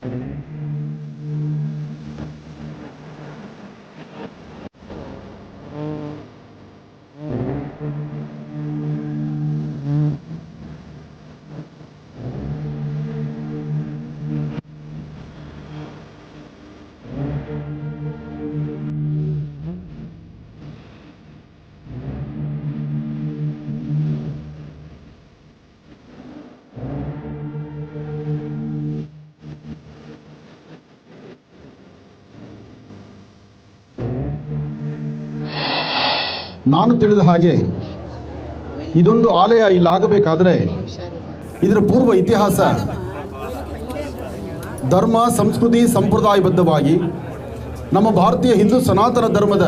ನಾನು ತಿಳಿದ ಹಾಗೆ ಇದೊಂದು ಆಲಯ ಇಲ್ಲಾಗಬೇಕಾದ್ರೆ ಇದರ ಪೂರ್ವ ಇತಿಹಾಸ ಧರ್ಮ ಸಂಸ್ಕೃತಿ ಸಂಪ್ರದಾಯಬದ್ಧವಾಗಿ ನಮ್ಮ ಭಾರತೀಯ ಹಿಂದೂ ಸನಾತನ ಧರ್ಮದ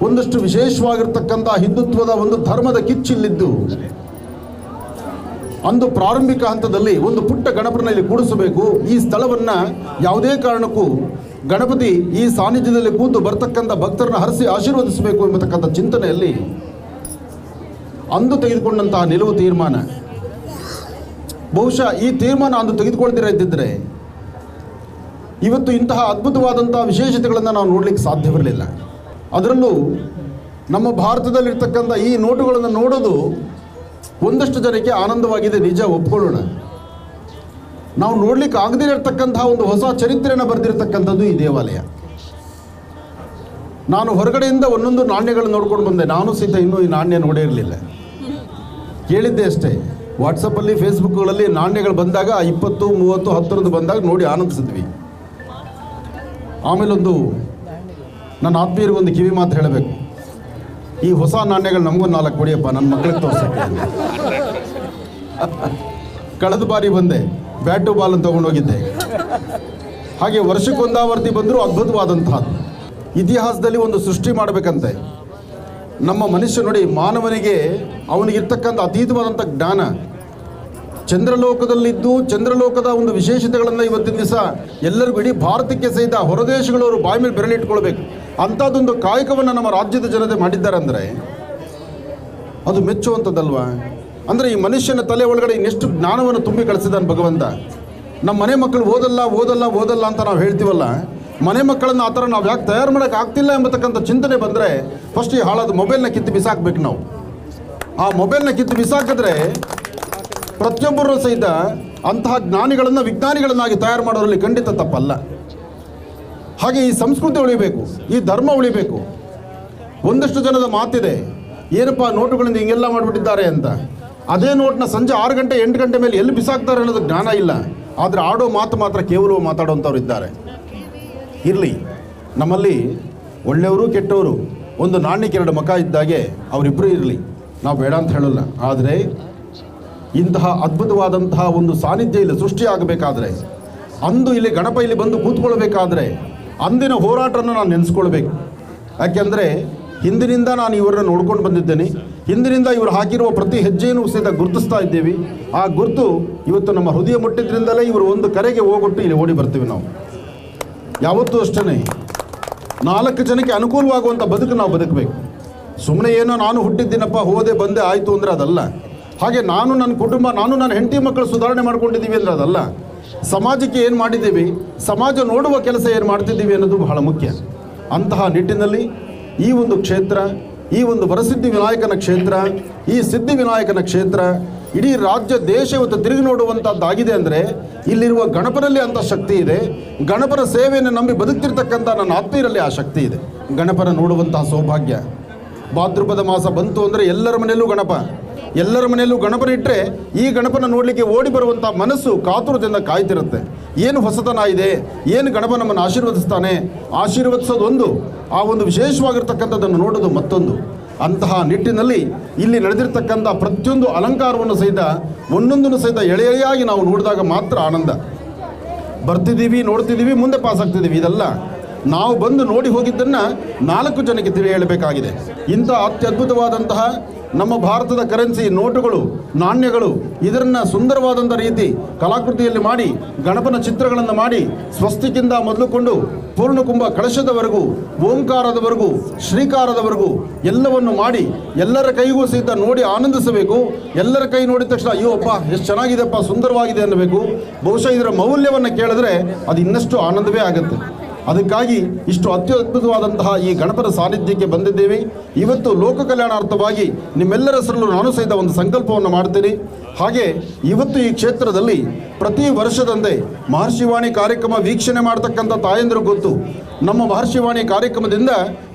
ಒಂದಷ್ಟು ವಿಶೇಷವಾಗಿರ್ತಕ್ಕಂಥ ಹಿಂದುತ್ವದ ಒಂದು ಧರ್ಮದ ಕಿಚ್ಚಿಲ್ಲಿದ್ದು ಅಂದು ಪ್ರಾರಂಭಿಕ ಹಂತದಲ್ಲಿ ಒಂದು ಪುಟ್ಟ ಗಣಪನಲ್ಲಿ ಕೂಡಿಸಬೇಕು. ಈ ಸ್ಥಳವನ್ನು ಯಾವುದೇ ಕಾರಣಕ್ಕೂ ಗಣಪತಿ ಈ ಸಾನ್ನಿಧ್ಯದಲ್ಲಿ ಕೂತು ಬರ್ತಕ್ಕಂಥ ಭಕ್ತರನ್ನು ಹರಿಸಿ ಆಶೀರ್ವದಿಸಬೇಕು ಎಂಬತಕ್ಕಂಥ ಚಿಂತನೆಯಲ್ಲಿ ಅಂದು ತೆಗೆದುಕೊಂಡಂತಹ ನಿಲುವು ತೀರ್ಮಾನ. ಬಹುಶಃ ಈ ತೀರ್ಮಾನ ಅಂದು ತೆಗೆದುಕೊಳ್ದಿರ ಇದ್ದಿದ್ದರೆ ಇವತ್ತು ಇಂತಹ ಅದ್ಭುತವಾದಂಥ ವಿಶೇಷತೆಗಳನ್ನು ನಾವು ನೋಡಲಿಕ್ಕೆ ಸಾಧ್ಯವಿರಲಿಲ್ಲ. ಅದರಲ್ಲೂ ನಮ್ಮ ಭಾರತದಲ್ಲಿರ್ತಕ್ಕಂಥ ಈ ನೋಟುಗಳನ್ನು ನೋಡೋದು ಒಂದಷ್ಟು ಜನಕ್ಕೆ ಆನಂದವಾಗಿದೆ, ನಿಜ, ಒಪ್ಕೊಳ್ಳೋಣ. ನಾವು ನೋಡ್ಲಿಕ್ಕೆ ಆಗದೇ ಇರತಕ್ಕಂತಹ ಒಂದು ಹೊಸ ಚರಿತ್ರೆಯನ್ನು ಬರೆದಿರತಕ್ಕಂಥದ್ದು ಈ ದೇವಾಲಯ. ನಾನು ಹೊರಗಡೆಯಿಂದ ಒಂದೊಂದು ನಾಣ್ಯಗಳನ್ನು ನೋಡ್ಕೊಂಡು ಬಂದೆ. ನಾನು ಸಹಿತ ಇನ್ನೂ ಈ ನಾಣ್ಯ ನೋಡೇ ಇರಲಿಲ್ಲ, ಕೇಳಿದ್ದೆ ಅಷ್ಟೇ. ವಾಟ್ಸಪ್ಪಲ್ಲಿ ಫೇಸ್ಬುಕ್ಗಳಲ್ಲಿ ನಾಣ್ಯಗಳು ಬಂದಾಗ 20, 30, 10 ಬಂದಾಗ ನೋಡಿ ಆನಂದಿಸಿದ್ವಿ. ಆಮೇಲೊಂದು ನನ್ನ ಆತ್ಮೀಯರಿಗೊಂದು ಕಿವಿ ಮಾತು ಹೇಳಬೇಕು. ಈ ಹೊಸ ನಾಣ್ಯಗಳು ನಮಗೊಂದು 4 ಕೊಡಿಯಪ್ಪ, ನನ್ನ ಮಕ್ಕಳಿಗೆ ತೋರಿಸೋಕ್ಕೆ. ಕಳೆದ ಬಾರಿ ಬಂದೆ, ಬ್ಯಾಟು ಬಾಲನ್ನು ತೊಗೊಂಡೋಗಿದ್ದೆ. ಹಾಗೆ ವರ್ಷಕ್ಕೊಂದಾವರ್ತಿ ಬಂದರೂ ಅದ್ಭುತವಾದಂತಹದ್ದು. ಇತಿಹಾಸದಲ್ಲಿ ಒಂದು ಸೃಷ್ಟಿ ಮಾಡಬೇಕಂತೆ. ನಮ್ಮ ಮನುಷ್ಯ ನೋಡಿ, ಮಾನವನಿಗೆ ಅವನಿಗಿರ್ತಕ್ಕಂಥ ಅತೀತವಾದಂಥ ಜ್ಞಾನ, ಚಂದ್ರಲೋಕದಲ್ಲಿದ್ದು ಚಂದ್ರಲೋಕದ ಒಂದು ವಿಶೇಷತೆಗಳನ್ನು ಇವತ್ತಿನ ದಿವಸ ಎಲ್ಲರಿಗೂ ಇಡೀ ಭಾರತಕ್ಕೆ ಸಹಿತ ಹೊರದೇಶಗಳವರು ಬಾಯಿ ಮೇಲೆ ಬೆರಳಿಟ್ಕೊಳ್ಬೇಕು ಅಂಥದ್ದೊಂದು ಕಾಯಕವನ್ನು ನಮ್ಮ ರಾಜ್ಯದ ಜನತೆ ಮಾಡಿದ್ದಾರೆ ಅಂದರೆ ಅದು ಮೆಚ್ಚುವಂಥದ್ದಲ್ವಾ? ಅಂದರೆ ಈ ಮನುಷ್ಯನ ತಲೆ ಒಳಗಡೆ ಇನ್ನೆಷ್ಟು ಜ್ಞಾನವನ್ನು ತುಂಬಿ ಕಳಿಸಿದಾನೆ ಭಗವಂತ. ನಮ್ಮ ಮನೆ ಮಕ್ಕಳು ಓದಲ್ಲ ಅಂತ ನಾವು ಹೇಳ್ತೀವಲ್ಲ, ಮನೆ ಮಕ್ಕಳನ್ನು ಆ ಥರ ನಾವು ಯಾಕೆ ತಯಾರು ಮಾಡೋಕ್ಕೆ ಆಗ್ತಿಲ್ಲ ಎಂಬತಕ್ಕಂಥ ಚಿಂತನೆ ಬಂದರೆ ಫಸ್ಟ್ ಈ ಹಾಳಾದ ಮೊಬೈಲ್ನ ಕಿತ್ತು ಬಿಸಾಕಬೇಕು ನಾವು. ಆ ಮೊಬೈಲ್ನ ಕಿತ್ತು ಬಿಸಾಕಿದ್ರೆ ಪ್ರತಿಯೊಬ್ಬರೂ ಸಹಿತ ಅಂತಹ ಜ್ಞಾನಿಗಳನ್ನು ವಿಜ್ಞಾನಿಗಳನ್ನಾಗಿ ತಯಾರು ಮಾಡೋರಲ್ಲಿ ಖಂಡಿತ ತಪ್ಪಲ್ಲ. ಹಾಗೆ ಈ ಸಂಸ್ಕೃತಿ ಉಳಿಬೇಕು, ಈ ಧರ್ಮ ಉಳಿಬೇಕು. ಒಂದಷ್ಟು ಜನದ ಮಾತಿದೆ, ಏನಪ್ಪ ನೋಟುಗಳಿಂದ ಹಿಂಗೆಲ್ಲ ಮಾಡಿಬಿಟ್ಟಿದ್ದಾರೆ ಅಂತ. ಅದೇ ನೋಟ್ನ ಸಂಜೆ 6 ಗಂಟೆ 8 ಗಂಟೆ ಮೇಲೆ ಎಲ್ಲಿ ಬಿಸಾಕ್ತಾರೆ ಅನ್ನೋದು ಜ್ಞಾನ ಇಲ್ಲ. ಆದರೆ ಆಡೋ ಮಾತು ಮಾತ್ರ ಕೇವಲ ಮಾತಾಡುವಂಥವ್ರು ಇದ್ದಾರೆ. ಇರಲಿ, ನಮ್ಮಲ್ಲಿ ಒಳ್ಳೆಯವರು ಕೆಟ್ಟವರು ಒಂದು ನಾಣ್ಯಕ್ಕೆ 2 ಮುಖ ಇದ್ದಾಗೆ ಅವರಿಬ್ಬರು ಇರಲಿ, ನಾವು ಬೇಡ ಅಂತ ಹೇಳೋಲ್ಲ. ಆದರೆ ಇಂತಹ ಅದ್ಭುತವಾದಂತಹ ಒಂದು ಸಾನ್ನಿಧ್ಯ ಇಲ್ಲಿ ಸೃಷ್ಟಿಯಾಗಬೇಕಾದ್ರೆ, ಅಂದು ಇಲ್ಲಿ ಗಣಪ ಇಲ್ಲಿ ಬಂದು ಕೂತ್ಕೊಳ್ಬೇಕಾದ್ರೆ ಅಂದಿನ ಹೋರಾಟವನ್ನು ನಾನು ನೆನೆಸ್ಕೊಳ್ಬೇಕು. ಯಾಕೆಂದರೆ ಹಿಂದಿನಿಂದ ನಾನು ಇವರನ್ನು ನೋಡ್ಕೊಂಡು ಬಂದಿದ್ದೇನೆ. ಹಿಂದಿನಿಂದ ಇವರು ಹಾಕಿರುವ ಪ್ರತಿ ಹೆಜ್ಜೆಯನ್ನು ಸಹಿತ ಗುರುತಿಸ್ತಾ ಇದ್ದೇವೆ. ಆ ಗುರುತು ಇವತ್ತು ನಮ್ಮ ಹೃದಯ ಮುಟ್ಟಿದ್ರಿಂದಲೇ ಇವರು ಒಂದು ಕರೆಗೆ ಹೋಗೊಟ್ಟು ಇಲ್ಲಿ ಓಡಿ ಬರ್ತೀವಿ. ನಾವು ಯಾವತ್ತೂ ಅಷ್ಟೇ 4 ಜನಕ್ಕೆ ಅನುಕೂಲವಾಗುವಂಥ ಬದುಕು ನಾವು ಬದುಕಬೇಕು. ಸುಮ್ಮನೆ ಏನೋ ನಾನು ಹುಟ್ಟಿದ್ದೀನಪ್ಪ, ಹೋದೆ ಬಂದೆ ಆಯಿತು ಅಂದರೆ ಅದಲ್ಲ. ಹಾಗೆ ನಾನು ನನ್ನ ಕುಟುಂಬ, ನಾನು ನನ್ನ ಹೆಂಡತಿ ಮಕ್ಕಳು ಸುಧಾರಣೆ ಮಾಡ್ಕೊಂಡಿದ್ದೀವಿ ಅಂದರೆ ಅದಲ್ಲ. ಸಮಾಜಕ್ಕೆ ಏನು ಮಾಡಿದ್ದೀವಿ, ಸಮಾಜ ನೋಡುವ ಕೆಲಸ ಏನು ಮಾಡ್ತಿದ್ದೀವಿ ಅನ್ನೋದು ಬಹಳ ಮುಖ್ಯ. ಅಂತಹ ನಿಟ್ಟಿನಲ್ಲಿ ಈ ಒಂದು ಕ್ಷೇತ್ರ, ಈ ಒಂದು ವರಸಿದ್ಧಿ ವಿನಾಯಕನ ಕ್ಷೇತ್ರ, ಈ ಸಿದ್ಧಿವಿನಾಯಕನ ಕ್ಷೇತ್ರ ಇಡೀ ರಾಜ್ಯ ದೇಶ ಇವತ್ತು ತಿರುಗಿ ನೋಡುವಂಥದ್ದಾಗಿದೆ. ಅಂದರೆ ಇಲ್ಲಿರುವ ಗಣಪನಲ್ಲಿ ಅಂಥ ಶಕ್ತಿ ಇದೆ. ಗಣಪನ ಸೇವೆಯನ್ನು ನಂಬಿ ಬದುಕ್ತಿರ್ತಕ್ಕಂಥ ನನ್ನ ಆತ್ಮೀಯರಲ್ಲಿ ಆ ಶಕ್ತಿ ಇದೆ. ಗಣಪನ ನೋಡುವಂತಹ ಸೌಭಾಗ್ಯ. ಭಾದ್ರಪದ ಮಾಸ ಬಂತು ಅಂದರೆ ಎಲ್ಲರ ಮನೆಯಲ್ಲೂ ಗಣಪ, ಎಲ್ಲರ ಮನೆಯಲ್ಲೂ ಗಣಪನಿಟ್ಟರೆ ಈ ಗಣಪನ ನೋಡಲಿಕ್ಕೆ ಓಡಿ ಬರುವಂಥ ಮನಸ್ಸು ಕಾತುರದಿಂದ ಕಾಯ್ತಿರುತ್ತೆ. ಏನು ಹೊಸತನ ಇದೆ, ಏನು ಗಣಪ ನಮ್ಮನ್ನು ಆಶೀರ್ವದಿಸ್ತಾನೆ, ಆಶೀರ್ವದಿಸೋದು ಒಂದು, ಆ ಒಂದು ವಿಶೇಷವಾಗಿರ್ತಕ್ಕಂಥದ್ದನ್ನು ನೋಡೋದು ಮತ್ತೊಂದು. ಅಂತಹ ನಿಟ್ಟಿನಲ್ಲಿ ಇಲ್ಲಿ ನಡೆದಿರ್ತಕ್ಕಂಥ ಪ್ರತಿಯೊಂದು ಅಲಂಕಾರವನ್ನು ಸಹಿತ ಒಂದೊಂದನ್ನು ಸಹಿತ ಎಳೆಯಾಗಿ ನಾವು ನೋಡಿದಾಗ ಮಾತ್ರ ಆನಂದ. ಬರ್ತಿದ್ದೀವಿ, ನೋಡ್ತಿದ್ದೀವಿ, ಮುಂದೆ ಪಾಸ್ ಆಗ್ತಿದ್ದೀವಿ. ಇದಲ್ಲ, ನಾವು ಬಂದು ನೋಡಿ ಹೋಗಿದ್ದನ್ನು 4 ಜನಕ್ಕೆ ಹೇಳಬೇಕಾಗಿದೆ. ಇಂಥ ಅತ್ಯದ್ಭುತವಾದಂತಹ ನಮ್ಮ ಭಾರತದ ಕರೆನ್ಸಿ ನೋಟುಗಳು, ನಾಣ್ಯಗಳು ಇದನ್ನು ಸುಂದರವಾದಂಥ ರೀತಿ ಕಲಾಕೃತಿಯಲ್ಲಿ ಮಾಡಿ ಗಣಪನ ಚಿತ್ರಗಳನ್ನು ಮಾಡಿ ಸ್ವಸ್ತಿಕಿಂದ ಮೊದಲುಕೊಂಡು ಪೂರ್ಣಕುಂಭ ಕಳಶದವರೆಗೂ, ಓಂಕಾರದವರೆಗೂ, ಶ್ರೀಕಾರದವರೆಗೂ ಎಲ್ಲವನ್ನು ಮಾಡಿ ಎಲ್ಲರ ಕೈಗೂ ಸಹಿತ ನೋಡಿ ಆನಂದಿಸಬೇಕು. ಎಲ್ಲರ ಕೈ ನೋಡಿದ ತಕ್ಷಣ ಅಯ್ಯೋ ಅಪ್ಪ ಎಷ್ಟು ಚೆನ್ನಾಗಿದೆಪ್ಪ, ಸುಂದರವಾಗಿದೆ ಅನ್ನಬೇಕು. ಬಹುಶಃ ಇದರ ಮೌಲ್ಯವನ್ನು ಕೇಳಿದ್ರೆ ಅದು ಇನ್ನಷ್ಟು ಆನಂದವೇ ಆಗುತ್ತೆ. ಅದಕ್ಕಾಗಿ ಇಷ್ಟು ಅತ್ಯದ್ಭುತವಾದಂತಹ ಈ ಗಣಪನ ಸಾನ್ನಿಧ್ಯಕ್ಕೆ ಬಂದಿದ್ದೇವೆ. ಇವತ್ತು ಲೋಕ ಕಲ್ಯಾಣಾರ್ಥವಾಗಿ ನಿಮ್ಮೆಲ್ಲರ ಹೆಸರಲ್ಲೂ ನಾನು ಸಹಿತ ಒಂದು ಸಂಕಲ್ಪವನ್ನು ಮಾಡ್ತೀನಿ. ಹಾಗೆ ಇವತ್ತು ಈ ಕ್ಷೇತ್ರದಲ್ಲಿ ಪ್ರತಿ ವರ್ಷದಂತೆ ಮಹರ್ಷಿವಾಣಿ ಕಾರ್ಯಕ್ರಮ ವೀಕ್ಷಣೆ ಮಾಡ್ತಕ್ಕಂಥ ತಾಯಂದಿರು ಗೊತ್ತು. ನಮ್ಮ ಮಹರ್ಷಿವಾಣಿ ಕಾರ್ಯಕ್ರಮದಿಂದ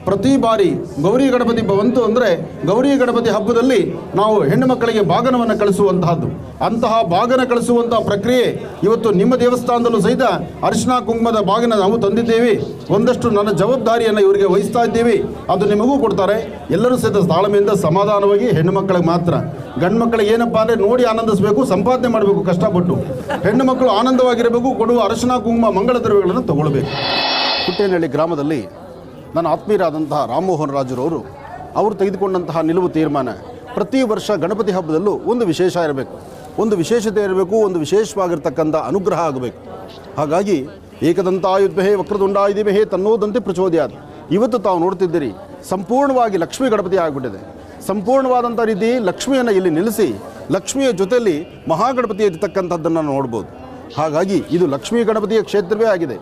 ಪ್ರತಿ ಬಾರಿ ಗೌರಿ ಗಣಪತಿ ಬಂತು ಅಂದರೆ ಗೌರಿ ಗಣಪತಿ ಹಬ್ಬದಲ್ಲಿ ನಾವು ಹೆಣ್ಣು ಮಕ್ಕಳಿಗೆ ಬಾಗನವನ್ನು ಕಳಿಸುವಂತಹದ್ದು. ಅಂತಹ ಬಾಗನ ಕಳಿಸುವಂತಹ ಪ್ರಕ್ರಿಯೆ ಇವತ್ತು ನಿಮ್ಮ ದೇವಸ್ಥಾನದಲ್ಲೂ ಸಹಿತ ಅರಿಶಿನ ಕುಂಕುಮದ ಬಾಗನ ನಾವು ತಂದಿದ್ದೇವೆ. ಒಂದಷ್ಟು ನನ್ನ ಜವಾಬ್ದಾರಿಯನ್ನು ಇವರಿಗೆ ವಹಿಸ್ತಾ ಇದ್ದೀವಿ. ಅದು ನಿಮಗೂ ಕೊಡ್ತಾರೆ. ಎಲ್ಲರೂ ಸಹಿತ ತಾಳ್ಮೆಯಿಂದ ಸಮಾಧಾನವಾಗಿ ಹೆಣ್ಣು ಮಕ್ಕಳಿಗೆ ಮಾತ್ರ. ಗಂಡು ಮಕ್ಕಳಿಗೆ ಏನಪ್ಪ ಅಂದರೆ ನೋಡಿ ಆನಂದಿಸಬೇಕು, ಸಂಪಾದನೆ ಮಾಡಬೇಕು ಕಷ್ಟಪಟ್ಟು. ಹೆಣ್ಣು ಮಕ್ಕಳು ಆನಂದವಾಗಿರಬೇಕು, ಕೊಡುವ ಅರಿಶಿನ ಕುಂಕುಮ ಮಂಗಳ ದ್ರವ್ಯಗಳನ್ನು ತಗೊಳ್ಬೇಕು. ಪುಟ್ಟೇನಹಳ್ಳಿ ಗ್ರಾಮದಲ್ಲಿ ನನ್ನ ಆತ್ಮೀಯರಾದಂತಹ ರಾಮಮೋಹನ್ ರಾಜರವರು ಅವರು ತೆಗೆದುಕೊಂಡಂತಹ ನಿಲುವು ತೀರ್ಮಾನ, ಪ್ರತಿ ವರ್ಷ ಗಣಪತಿ ಹಬ್ಬದಲ್ಲೂ ಒಂದು ವಿಶೇಷ ಇರಬೇಕು, ಒಂದು ವಿಶೇಷತೆ ಇರಬೇಕು, ಒಂದು ವಿಶೇಷವಾಗಿರ್ತಕ್ಕಂಥ ಅನುಗ್ರಹ ಆಗಬೇಕು. ಹಾಗಾಗಿ ಏಕದಂತಾಯುಧ್ಮಹೇ ವಕ್ರತುಂಡಾಯ ಧೀಮಹಿ ತನ್ನೋದಂತೆ ಪ್ರಚೋದಯಾತ್. ಇವತ್ತು ತಾವು ನೋಡ್ತಿದ್ದೀರಿ ಸಂಪೂರ್ಣವಾಗಿ ಲಕ್ಷ್ಮೀ ಗಣಪತಿ ಆಗಿಬಿಟ್ಟಿದೆ. ಸಂಪೂರ್ಣವಾದಂಥ ರೀತಿ ಲಕ್ಷ್ಮಿಯನ್ನು ಇಲ್ಲಿ ನಿಲ್ಲಿಸಿ ಲಕ್ಷ್ಮಿಯ ಜೊತೆಯಲ್ಲಿ ಮಹಾಗಣಪತಿ ಇರತಕ್ಕಂಥದ್ದನ್ನು ನೋಡ್ಬೋದು. ಹಾಗಾಗಿ ಇದು ಲಕ್ಷ್ಮೀ ಗಣಪತಿಯ ಕ್ಷೇತ್ರವೇ ಆಗಿದೆ.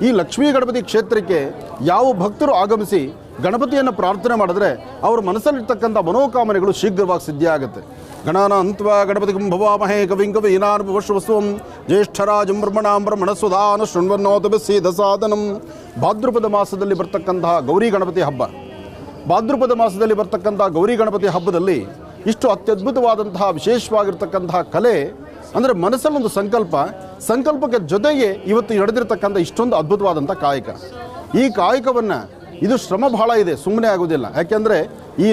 ಈ ಲಕ್ಷ್ಮೀ ಗಣಪತಿ ಕ್ಷೇತ್ರಕ್ಕೆ ಯಾವ ಭಕ್ತರು ಆಗಮಿಸಿ ಗಣಪತಿಯನ್ನು ಪ್ರಾರ್ಥನೆ ಮಾಡಿದ್ರೆ ಅವರ ಮನಸ್ಸಲ್ಲಿರ್ತಕ್ಕಂಥ ಮನೋಕಾಮನೆಗಳು ಶೀಘ್ರವಾಗಿ ಸಿದ್ಧಿ ಆಗುತ್ತೆ. ಗಣಾನಾಂತ್ವ ಗಣಪತಿ ಭವಾಮಹೇ ಕವಿಂ ಕವೀನಾರ್ಪವಶ್ವಸ್ವಂ ಜ್ಯೇಷ್ಠರಾಜಂ ಬ್ರಹ್ಮಣಾಂ ಬ್ರಹ್ಮಣಸ್ವಧಾನ ಶೃಣ್ವನ್ನೋತಬಿಸಿದಸಾದನಂ. ಭಾದ್ರಪದ ಮಾಸದಲ್ಲಿ ಬರ್ತಕ್ಕಂತಹ ಗೌರಿ ಗಣಪತಿ ಹಬ್ಬ, ಭಾದ್ರಪದ ಮಾಸದಲ್ಲಿ ಬರ್ತಕ್ಕಂಥ ಗೌರಿ ಗಣಪತಿ ಹಬ್ಬದಲ್ಲಿ ಇಷ್ಟು ಅತ್ಯದ್ಭುತವಾದಂತಹ ವಿಶೇಷವಾಗಿರ್ತಕ್ಕಂತಹ ಕಲೆ ಅಂದರೆ ಮನಸ್ಸಲ್ಲೊಂದು ಸಂಕಲ್ಪಕ್ಕೆ ಜೊತೆಗೆ ಇವತ್ತು ನಡೆದಿರ್ತಕ್ಕಂಥ ಇಷ್ಟೊಂದು ಅದ್ಭುತವಾದಂಥ ಕಾಯಕ. ಈ ಕಾಯಕವನ್ನು ಇದು ಶ್ರಮ ಬಹಳ ಇದೆ, ಸುಮ್ಮನೆ ಆಗೋದಿಲ್ಲ. ಯಾಕೆಂದರೆ ಈ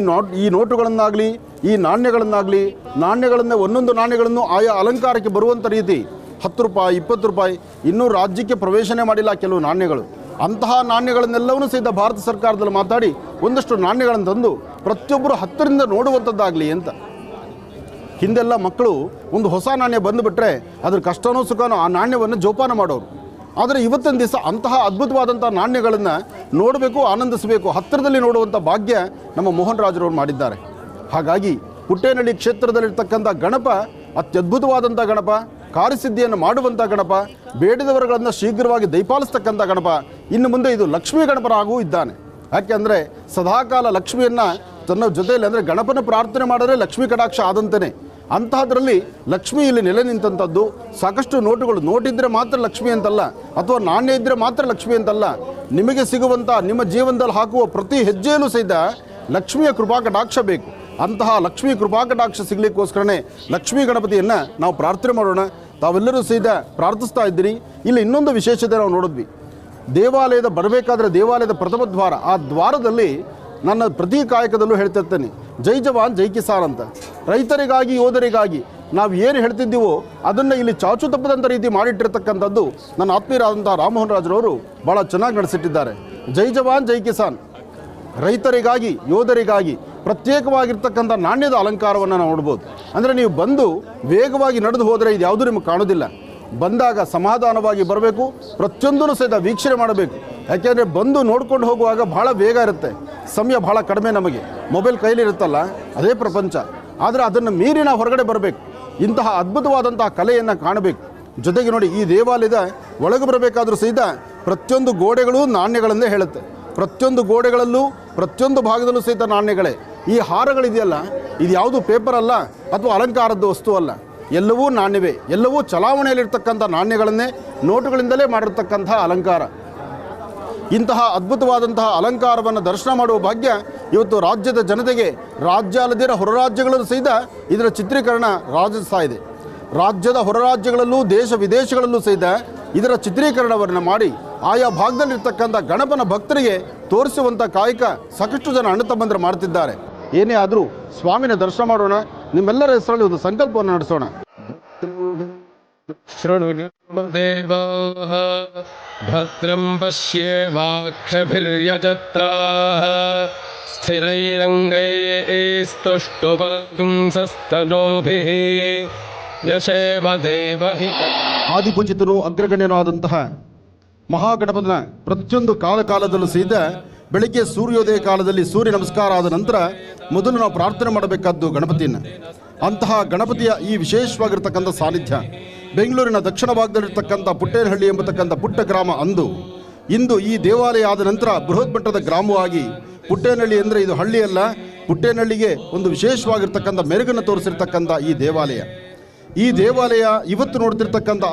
ನೋಟುಗಳನ್ನಾಗಲಿ ಈ ನಾಣ್ಯಗಳನ್ನು ಒಂದೊಂದು ನಾಣ್ಯಗಳನ್ನು ಆಯಾ ಅಲಂಕಾರಕ್ಕೆ ಬರುವಂಥ ರೀತಿ 10 ರೂಪಾಯಿ 20 ರೂಪಾಯಿ ಇನ್ನೂ ರಾಜ್ಯಕ್ಕೆ ಪ್ರವೇಶನೇ ಮಾಡಿಲ್ಲ ಕೆಲವು ನಾಣ್ಯಗಳು. ಅಂತಹ ನಾಣ್ಯಗಳನ್ನೆಲ್ಲವನ್ನೂ ಸಹಿತ ಭಾರತ ಸರ್ಕಾರದಲ್ಲಿ ಮಾತಾಡಿ ಒಂದಷ್ಟು ನಾಣ್ಯಗಳನ್ನು ತಂದು ಪ್ರತಿಯೊಬ್ಬರು ಹತ್ತಿರದಿಂದ ನೋಡುವಂಥದ್ದಾಗಲಿ ಅಂತ. ಹಿಂದೆಲ್ಲ ಮಕ್ಕಳು ಒಂದು ಹೊಸ ನಾಣ್ಯ ಬಂದುಬಿಟ್ರೆ ಅದ್ರ ಕಷ್ಟನೋ ಸುಖನೋ ಆ ನಾಣ್ಯವನ್ನು ಜೋಪಾನ ಮಾಡೋರು. ಆದರೆ ಇವತ್ತಿನ ದಿವಸ ಅಂತಹ ಅದ್ಭುತವಾದಂಥ ನಾಣ್ಯಗಳನ್ನು ನೋಡಬೇಕು, ಆನಂದಿಸಬೇಕು, ಹತ್ತಿರದಲ್ಲಿ ನೋಡುವಂಥ ಭಾಗ್ಯ ನಮ್ಮ ಮೋಹನ್ ರಾಜರವರು ಮಾಡಿದ್ದಾರೆ. ಹಾಗಾಗಿ ಪುಟ್ಟೇನಹಳ್ಳಿ ಕ್ಷೇತ್ರದಲ್ಲಿರ್ತಕ್ಕಂಥ ಗಣಪ ಅತ್ಯದ್ಭುತವಾದಂಥ ಗಣಪ, ಕಾರ್ಯಸಿದ್ಧಿಯನ್ನು ಮಾಡುವಂಥ ಗಣಪ, ಬೇಡಿದವರುಗಳನ್ನು ಶೀಘ್ರವಾಗಿ ದಯಪಾಲಿಸ್ತಕ್ಕಂಥ ಗಣಪ. ಇನ್ನು ಮುಂದೆ ಇದು ಲಕ್ಷ್ಮೀ ಗಣಪನಾಗೂ ಇದ್ದಾನೆ. ಯಾಕೆಂದರೆ ಸದಾಕಾಲ ಲಕ್ಷ್ಮಿಯನ್ನು ತನ್ನ ಜೊತೆಯಲ್ಲಿ ಅಂದರೆ ಗಣಪನ ಪ್ರಾರ್ಥನೆ ಮಾಡಿದ್ರೆ ಲಕ್ಷ್ಮೀ ಕಟಾಕ್ಷ ಆದಂತೆಯೇ. ಅಂತಹದ್ರಲ್ಲಿ ಲಕ್ಷ್ಮಿ ಇಲ್ಲಿ ನೆಲೆ ನಿಂತಂಥದ್ದು. ಸಾಕಷ್ಟು ನೋಟುಗಳು, ನೋಟಿದ್ದರೆ ಮಾತ್ರ ಲಕ್ಷ್ಮಿ ಅಂತಲ್ಲ, ಅಥವಾ ನಾಣ್ಯ ಇದ್ದರೆ ಮಾತ್ರ ಲಕ್ಷ್ಮಿ ಅಂತಲ್ಲ. ನಿಮಗೆ ಸಿಗುವಂಥ ನಿಮ್ಮ ಜೀವನದಲ್ಲಿ ಹಾಕುವ ಪ್ರತಿ ಹೆಜ್ಜೆಯಲ್ಲೂ ಸಹಿತ ಲಕ್ಷ್ಮಿಯ ಕೃಪಾ ಕಟಾಕ್ಷ ಬೇಕು. ಅಂತಹ ಲಕ್ಷ್ಮೀ ಕೃಪಾ ಕಟಾಕ್ಷ ಸಿಗಲಿಕ್ಕೋಸ್ಕರನೇ ಲಕ್ಷ್ಮೀ ಗಣಪತಿಯನ್ನು ನಾವು ಪ್ರಾರ್ಥನೆ ಮಾಡೋಣ. ತಾವೆಲ್ಲರೂ ಸಹಿತ ಪ್ರಾರ್ಥಿಸ್ತಾ ಇದ್ದೀರಿ. ಇಲ್ಲಿ ಇನ್ನೊಂದು ವಿಶೇಷತೆ ನಾವು ನೋಡಿದ್ವಿ. ದೇವಾಲಯದ ಬರಬೇಕಾದ್ರೆ ದೇವಾಲಯದ ಪ್ರಥಮ ದ್ವಾರ, ಆ ದ್ವಾರದಲ್ಲಿ ನನ್ನ ಪ್ರತಿ ಕಾಯಕದಲ್ಲೂ ಹೇಳ್ತಿರ್ತೇನೆ ಜೈ ಜವಾನ್ ಜೈ ಕಿಸಾನ್ ಅಂತ. ರೈತರಿಗಾಗಿ ಯೋಧರಿಗಾಗಿ ನಾವು ಏನು ಹೇಳ್ತಿದ್ದೀವೋ ಅದನ್ನು ಇಲ್ಲಿ ಚಾಚು ತಪ್ಪದಂಥ ರೀತಿ ಮಾಡಿಟ್ಟಿರ್ತಕ್ಕಂಥದ್ದು ನನ್ನ ಆತ್ಮೀಯರಾದಂಥ ರಾಮಮೋಹನ್ ರಾಜರವರು ಭಾಳ ಚೆನ್ನಾಗಿ ನಡೆಸಿಟ್ಟಿದ್ದಾರೆ. ಜೈ ಜವಾನ್ ಜೈ ಕಿಸಾನ್, ರೈತರಿಗಾಗಿ ಯೋಧರಿಗಾಗಿ ಪ್ರತ್ಯೇಕವಾಗಿರ್ತಕ್ಕಂಥ ನಾಣ್ಯದ ಅಲಂಕಾರವನ್ನು ನಾವು ನೋಡ್ಬೋದು. ಅಂದರೆ ನೀವು ಬಂದು ವೇಗವಾಗಿ ನಡೆದು ಹೋದರೆ ಇದು ಯಾವುದೂ ನಿಮಗೆ ಕಾಣೋದಿಲ್ಲ. ಬಂದಾಗ ಸಮಾಧಾನವಾಗಿ ಬರಬೇಕು, ಪ್ರತಿಯೊಂದೂ ಸಹಿತ ವೀಕ್ಷಣೆ ಮಾಡಬೇಕು. ಯಾಕೆಂದರೆ ಬಂದು ನೋಡ್ಕೊಂಡು ಹೋಗುವಾಗ ಭಾಳ ವೇಗ ಇರುತ್ತೆ, ಸಮಯ ಭಾಳ ಕಡಿಮೆ. ನಮಗೆ ಮೊಬೈಲ್ ಕೈಲಿರುತ್ತಲ್ಲ ಅದೇ ಪ್ರಪಂಚ. ಆದರೆ ಅದನ್ನು ಮೀರಿ ನಾವು ಹೊರಗಡೆ ಬರಬೇಕು, ಇಂತಹ ಅದ್ಭುತವಾದಂತಹ ಕಲೆಯನ್ನು ಕಾಣಬೇಕು. ಜೊತೆಗೆ ನೋಡಿ, ಈ ದೇವಾಲಯದ ಒಳಗೆ ಬರಬೇಕಾದ್ರೂ ಸಹಿತ ಪ್ರತಿಯೊಂದು ಗೋಡೆಗಳು ನಾಣ್ಯಗಳನ್ನೇ ಹೇಳುತ್ತೆ. ಪ್ರತಿಯೊಂದು ಗೋಡೆಗಳಲ್ಲೂ ಪ್ರತಿಯೊಂದು ಭಾಗದಲ್ಲೂ ಸಹಿತ ನಾಣ್ಯಗಳೇ. ಈ ಹಾರಗಳಿದೆಯಲ್ಲ, ಇದು ಯಾವುದು ಪೇಪರ್ ಅಲ್ಲ ಅಥವಾ ಅಲಂಕಾರದ ವಸ್ತು ಅಲ್ಲ, ಎಲ್ಲವೂ ನಾಣ್ಯವೇ. ಎಲ್ಲವೂ ಚಲಾವಣೆಯಲ್ಲಿರ್ತಕ್ಕಂಥ ನಾಣ್ಯಗಳನ್ನೇ, ನೋಟುಗಳಿಂದಲೇ ಮಾಡಿರ್ತಕ್ಕಂಥ ಅಲಂಕಾರ. ಇಂತಹ ಅದ್ಭುತವಾದಂತಹ ಅಲಂಕಾರವನ್ನು ದರ್ಶನ ಮಾಡುವ ಭಾಗ್ಯ ಇವತ್ತು ರಾಜ್ಯದ ಜನತೆಗೆ, ರಾಜ್ಯ ಅಲ್ಲದಿರ ಹೊರ ರಾಜ್ಯಗಳಲ್ಲೂ ಸಹಿತ ಇದರ ಚಿತ್ರೀಕರಣ ರಾಜಿಸ್ತಾ ಇದೆ. ರಾಜ್ಯದ ಹೊರ ರಾಜ್ಯಗಳಲ್ಲೂ ದೇಶ ವಿದೇಶಗಳಲ್ಲೂ ಸಹಿತ ಇದರ ಚಿತ್ರೀಕರಣವನ್ನು ಮಾಡಿ ಆಯಾ ಭಾಗದಲ್ಲಿರ್ತಕ್ಕಂಥ ಗಣಪನ ಭಕ್ತರಿಗೆ ತೋರಿಸುವಂಥ ಕಾಯಕ ಸಾಕಷ್ಟು ಜನ ಅಣ್ಣ ತಮ್ಮಂದಿರು ಮಾಡ್ತಿದ್ದಾರೆ. ಏನೇ ಆದರೂ ಸ್ವಾಮಿನ ದರ್ಶನ ಮಾಡೋಣ. ನಿಮ್ಮೆಲ್ಲರ ಹೆಸರಲ್ಲಿ ಒಂದು ಸಂಕಲ್ಪವನ್ನು ನಡೆಸೋಣ. ಶೃಣುದೇವಾಃ ಭದ್ರಂ ಪಶ್ಯೇಮಾಕ್ಷಭಿರ್ಯಜತ್ರಾಃ स्थिरैरङ्गैस्तुष्टुपुंसस्तनोभिः यशेव देवहि ಆದಿಪೂಜಿತನು ಅಗ್ರಗಣ್ಯನೂ ಆದಂತಹ ಮಹಾಗಣಪತಿನ ಪ್ರತಿಯೊಂದು ಕಾಲದಲ್ಲೂ ಸಹಿತ ಬೆಳಿಗ್ಗೆ ಸೂರ್ಯೋದಯ ಕಾಲದಲ್ಲಿ ಸೂರ್ಯ ನಮಸ್ಕಾರ ಆದ ನಂತರ ಮೊದಲು ನಾವು ಪ್ರಾರ್ಥನೆ ಮಾಡಬೇಕಾದ್ದು ಗಣಪತಿಯನ್ನು. ಅಂತಹ ಗಣಪತಿಯ ಈ ವಿಶೇಷವಾಗಿರ್ತಕ್ಕಂಥ ಸಾನ್ನಿಧ್ಯ ಬೆಂಗಳೂರಿನ ದಕ್ಷಿಣ ಭಾಗದಲ್ಲಿರ್ತಕ್ಕಂಥ ಪುಟ್ಟೇನಹಳ್ಳಿ ಎಂಬತಕ್ಕಂಥ ಪುಟ್ಟ ಗ್ರಾಮ ಇಂದು ಈ ದೇವಾಲಯ ಆದ ನಂತರ ಬೃಹತ್ ಮಟ್ಟದ ಗ್ರಾಮವಾಗಿ ಪುಟ್ಟೇನಹಳ್ಳಿ ಅಂದರೆ ಇದು ಹಳ್ಳಿ ಅಲ್ಲ, ಪುಟ್ಟೇನಹಳ್ಳಿಗೆ ಒಂದು ವಿಶೇಷವಾಗಿರ್ತಕ್ಕಂಥ ಮೆರುಗನ್ನು ತೋರಿಸಿರ್ತಕ್ಕಂಥ ಈ ದೇವಾಲಯ ಇವತ್ತು ನೋಡ್ತಿರ್ತಕ್ಕಂಥ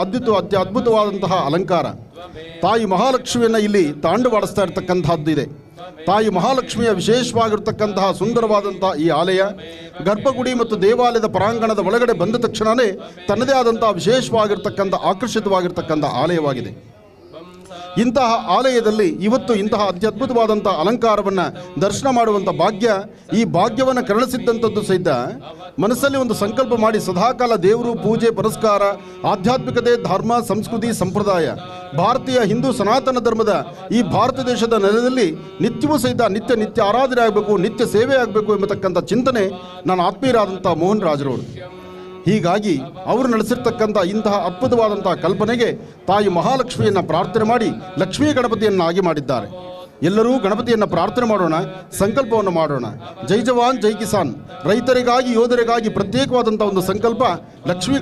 ಅದ್ಭುತವಾದಂತಹ ಅಲಂಕಾರ. ತಾಯಿ ಮಹಾಲಕ್ಷ್ಮಿಯನ್ನು ಇಲ್ಲಿ ತಾಂಡವಾಡಿಸ್ತಾ ಇರ್ತಕ್ಕಂಥದ್ದು ಇದೆ. ತಾಯಿ ಮಹಾಲಕ್ಷ್ಮಿಯ ವಿಶೇಷವಾಗಿರ್ತಕ್ಕಂತಹ ಸುಂದರವಾದಂತಹ ಈ ಆಲಯ ಗರ್ಭಗುಡಿ ಮತ್ತು ದೇವಾಲಯದ ಪರಾಂಗಣದ ಒಳಗಡೆ ಬಂದ ತಕ್ಷಣವೇ ತನ್ನದೇ ಆದಂತಹ ವಿಶೇಷವಾಗಿರ್ತಕ್ಕಂಥ ಆಕರ್ಷಿತವಾಗಿರ್ತಕ್ಕಂಥ ಆಲಯವಾಗಿದೆ. ಇಂತಹ ಆಲಯದಲ್ಲಿ ಇವತ್ತು ಇಂತಹ ಅತ್ಯದ್ಭುತವಾದಂಥ ಅಲಂಕಾರವನ್ನು ದರ್ಶನ ಮಾಡುವಂಥ ಈ ಭಾಗ್ಯವನ್ನು ಕರುಣಿಸಿದ್ದಂಥದ್ದು ಸಹಿತ ಮನಸ್ಸಲ್ಲಿ ಒಂದು ಸಂಕಲ್ಪ ಮಾಡಿ ಸದಾಕಾಲ ದೇವರು ಪೂಜೆ ಪುರಸ್ಕಾರ ಆಧ್ಯಾತ್ಮಿಕತೆ ಧರ್ಮ ಸಂಸ್ಕೃತಿ ಸಂಪ್ರದಾಯ ಭಾರತೀಯ ಹಿಂದೂ ಸನಾತನ ಧರ್ಮದ ಈ ಭಾರತ ದೇಶದ ನೆಲದಲ್ಲಿ ನಿತ್ಯವೂ ಸಹಿತ ನಿತ್ಯ ಆರಾಧನೆ ಆಗಬೇಕು, ನಿತ್ಯ ಸೇವೆ ಆಗಬೇಕು ಎಂಬತಕ್ಕಂಥ ಚಿಂತನೆ ನನ್ನ ಆತ್ಮೀಯರಾದಂಥ ಮೋಹನ್ ರಾಜರವರು. ಹೀಗಾಗಿ ಅವರು ನಡೆಸಿರ್ತಕ್ಕಂಥ ಇಂತಹ ಅದ್ಭುತವಾದಂತಹ ಕಲ್ಪನೆಗೆ ತಾಯಿ ಮಹಾಲಕ್ಷ್ಮಿಯನ್ನು ಪ್ರಾರ್ಥನೆ ಮಾಡಿ ಲಕ್ಷ್ಮೀ ಗಣಪತಿಯನ್ನಾಗಿ ಮಾಡಿದ್ದಾರೆ. ಎಲ್ಲರೂ ಗಣಪತಿಯನ್ನು ಪ್ರಾರ್ಥನೆ ಮಾಡೋಣ, ಸಂಕಲ್ಪವನ್ನು ಮಾಡೋಣ. ಜೈ ಜವಾನ್ ಜೈ ಕಿಸಾನ್, ರೈತರಿಗಾಗಿ ಯೋಧರಿಗಾಗಿ ಪ್ರತ್ಯೇಕವಾದಂಥ ಒಂದು ಸಂಕಲ್ಪ ಲಕ್ಷ್ಮೀ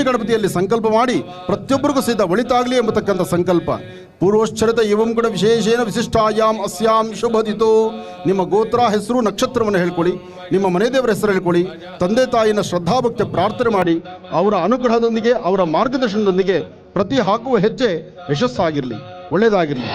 ಗಣಪತಿಯಲ್ಲಿ ಸಂಕಲ್ಪ ಮಾಡಿ ಪ್ರತಿಯೊಬ್ಬರಿಗೂ ಸಹಿತ ಒಳಿತಾಗಲಿ ಎಂಬತಕ್ಕಂಥ ಸಂಕಲ್ಪ. ಪೂರ್ವೋಶ್ಚರಿತ ಇವಂ ಗುಣ ವಿಶೇಷೇನ ವಿಶಿಷ್ಟಾಯಾಮ್ ಅಸ್ಯಾಂ ಶುಭದಿತೋ. ನಿಮ್ಮ ಗೋತ್ರ ಹೆಸರು ನಕ್ಷತ್ರವನ್ನು ಹೇಳ್ಕೊಳ್ಳಿ, ನಿಮ್ಮ ಮನೆ ದೇವರ ಹೆಸರು ಹೇಳ್ಕೊಳ್ಳಿ, ತಂದೆ ತಾಯಿನ ಶ್ರದ್ಧಾಭಕ್ತಿ ಪ್ರಾರ್ಥನೆ ಮಾಡಿ ಅವರ ಅನುಗ್ರಹದೊಂದಿಗೆ ಅವರ ಮಾರ್ಗದರ್ಶನದೊಂದಿಗೆ ಪ್ರತಿ ಹಾಕುವ ಹೆಜ್ಜೆ ಯಶಸ್ಸಾಗಿರಲಿ, ಒಳ್ಳೆಯದಾಗಿರಲಿ.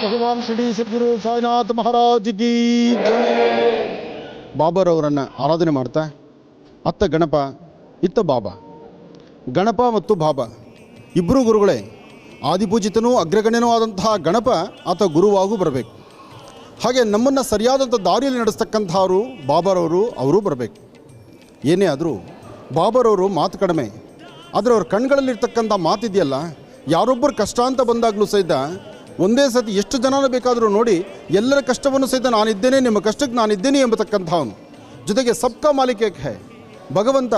ಭಗವಾನ್ ಶ್ರೀ ಸದ್ಗುರು ಸಾಯಿನಾಥ್ ಮಹಾರಾಜ್ ಕಿ ಜೈ. ಬಾಬಾರವರನ್ನು ಆರಾಧನೆ ಮಾಡ್ತಾ ಅತ್ತ ಗಣಪ ಇತ್ತ ಬಾಬಾ, ಗಣಪ ಮತ್ತು ಬಾಬಾ ಇಬ್ಬರು ಗುರುಗಳೇ. ಆದಿಪೂಜಿತನೂ ಅಗ್ರಗಣ್ಯನೂ ಆದಂತಹ ಗಣಪ ಆತ ಗುರುವಾಗೂ ಬರಬೇಕು. ಹಾಗೆ ನಮ್ಮನ್ನು ಸರಿಯಾದಂಥ ದಾರಿಯಲ್ಲಿ ನಡೆಸ್ತಕ್ಕಂಥವರು ಬಾಬಾರವರು, ಅವರೂ ಬರಬೇಕು. ಏನೇ ಆದರೂ ಬಾಬಾರವರು ಮಾತು ಕಡಿಮೆ, ಆದರೆ ಅವ್ರ ಕಣ್ಗಳಲ್ಲಿರ್ತಕ್ಕಂಥ ಮಾತಿದೆಯಲ್ಲ, ಯಾರೊಬ್ಬರು ಕಷ್ಟ ಅಂತ ಬಂದಾಗಲೂ ಸಹಿತ ಒಂದೇ ಸತಿ ಎಷ್ಟು ಜನನ ಬೇಕಾದರೂ ನೋಡಿ ಎಲ್ಲರ ಕಷ್ಟವನ್ನು ಸಹಿತ ನಾನಿದ್ದೇನೆ, ನಿಮ್ಮ ಕಷ್ಟಕ್ಕೆ ನಾನಿದ್ದೇನೆ ಎಂಬತಕ್ಕಂಥವನು. ಜೊತೆಗೆ ಸಬ್ಕಾ ಮಾಲಿಕ್ ಏಕ್ ಹೈ, ಭಗವಂತ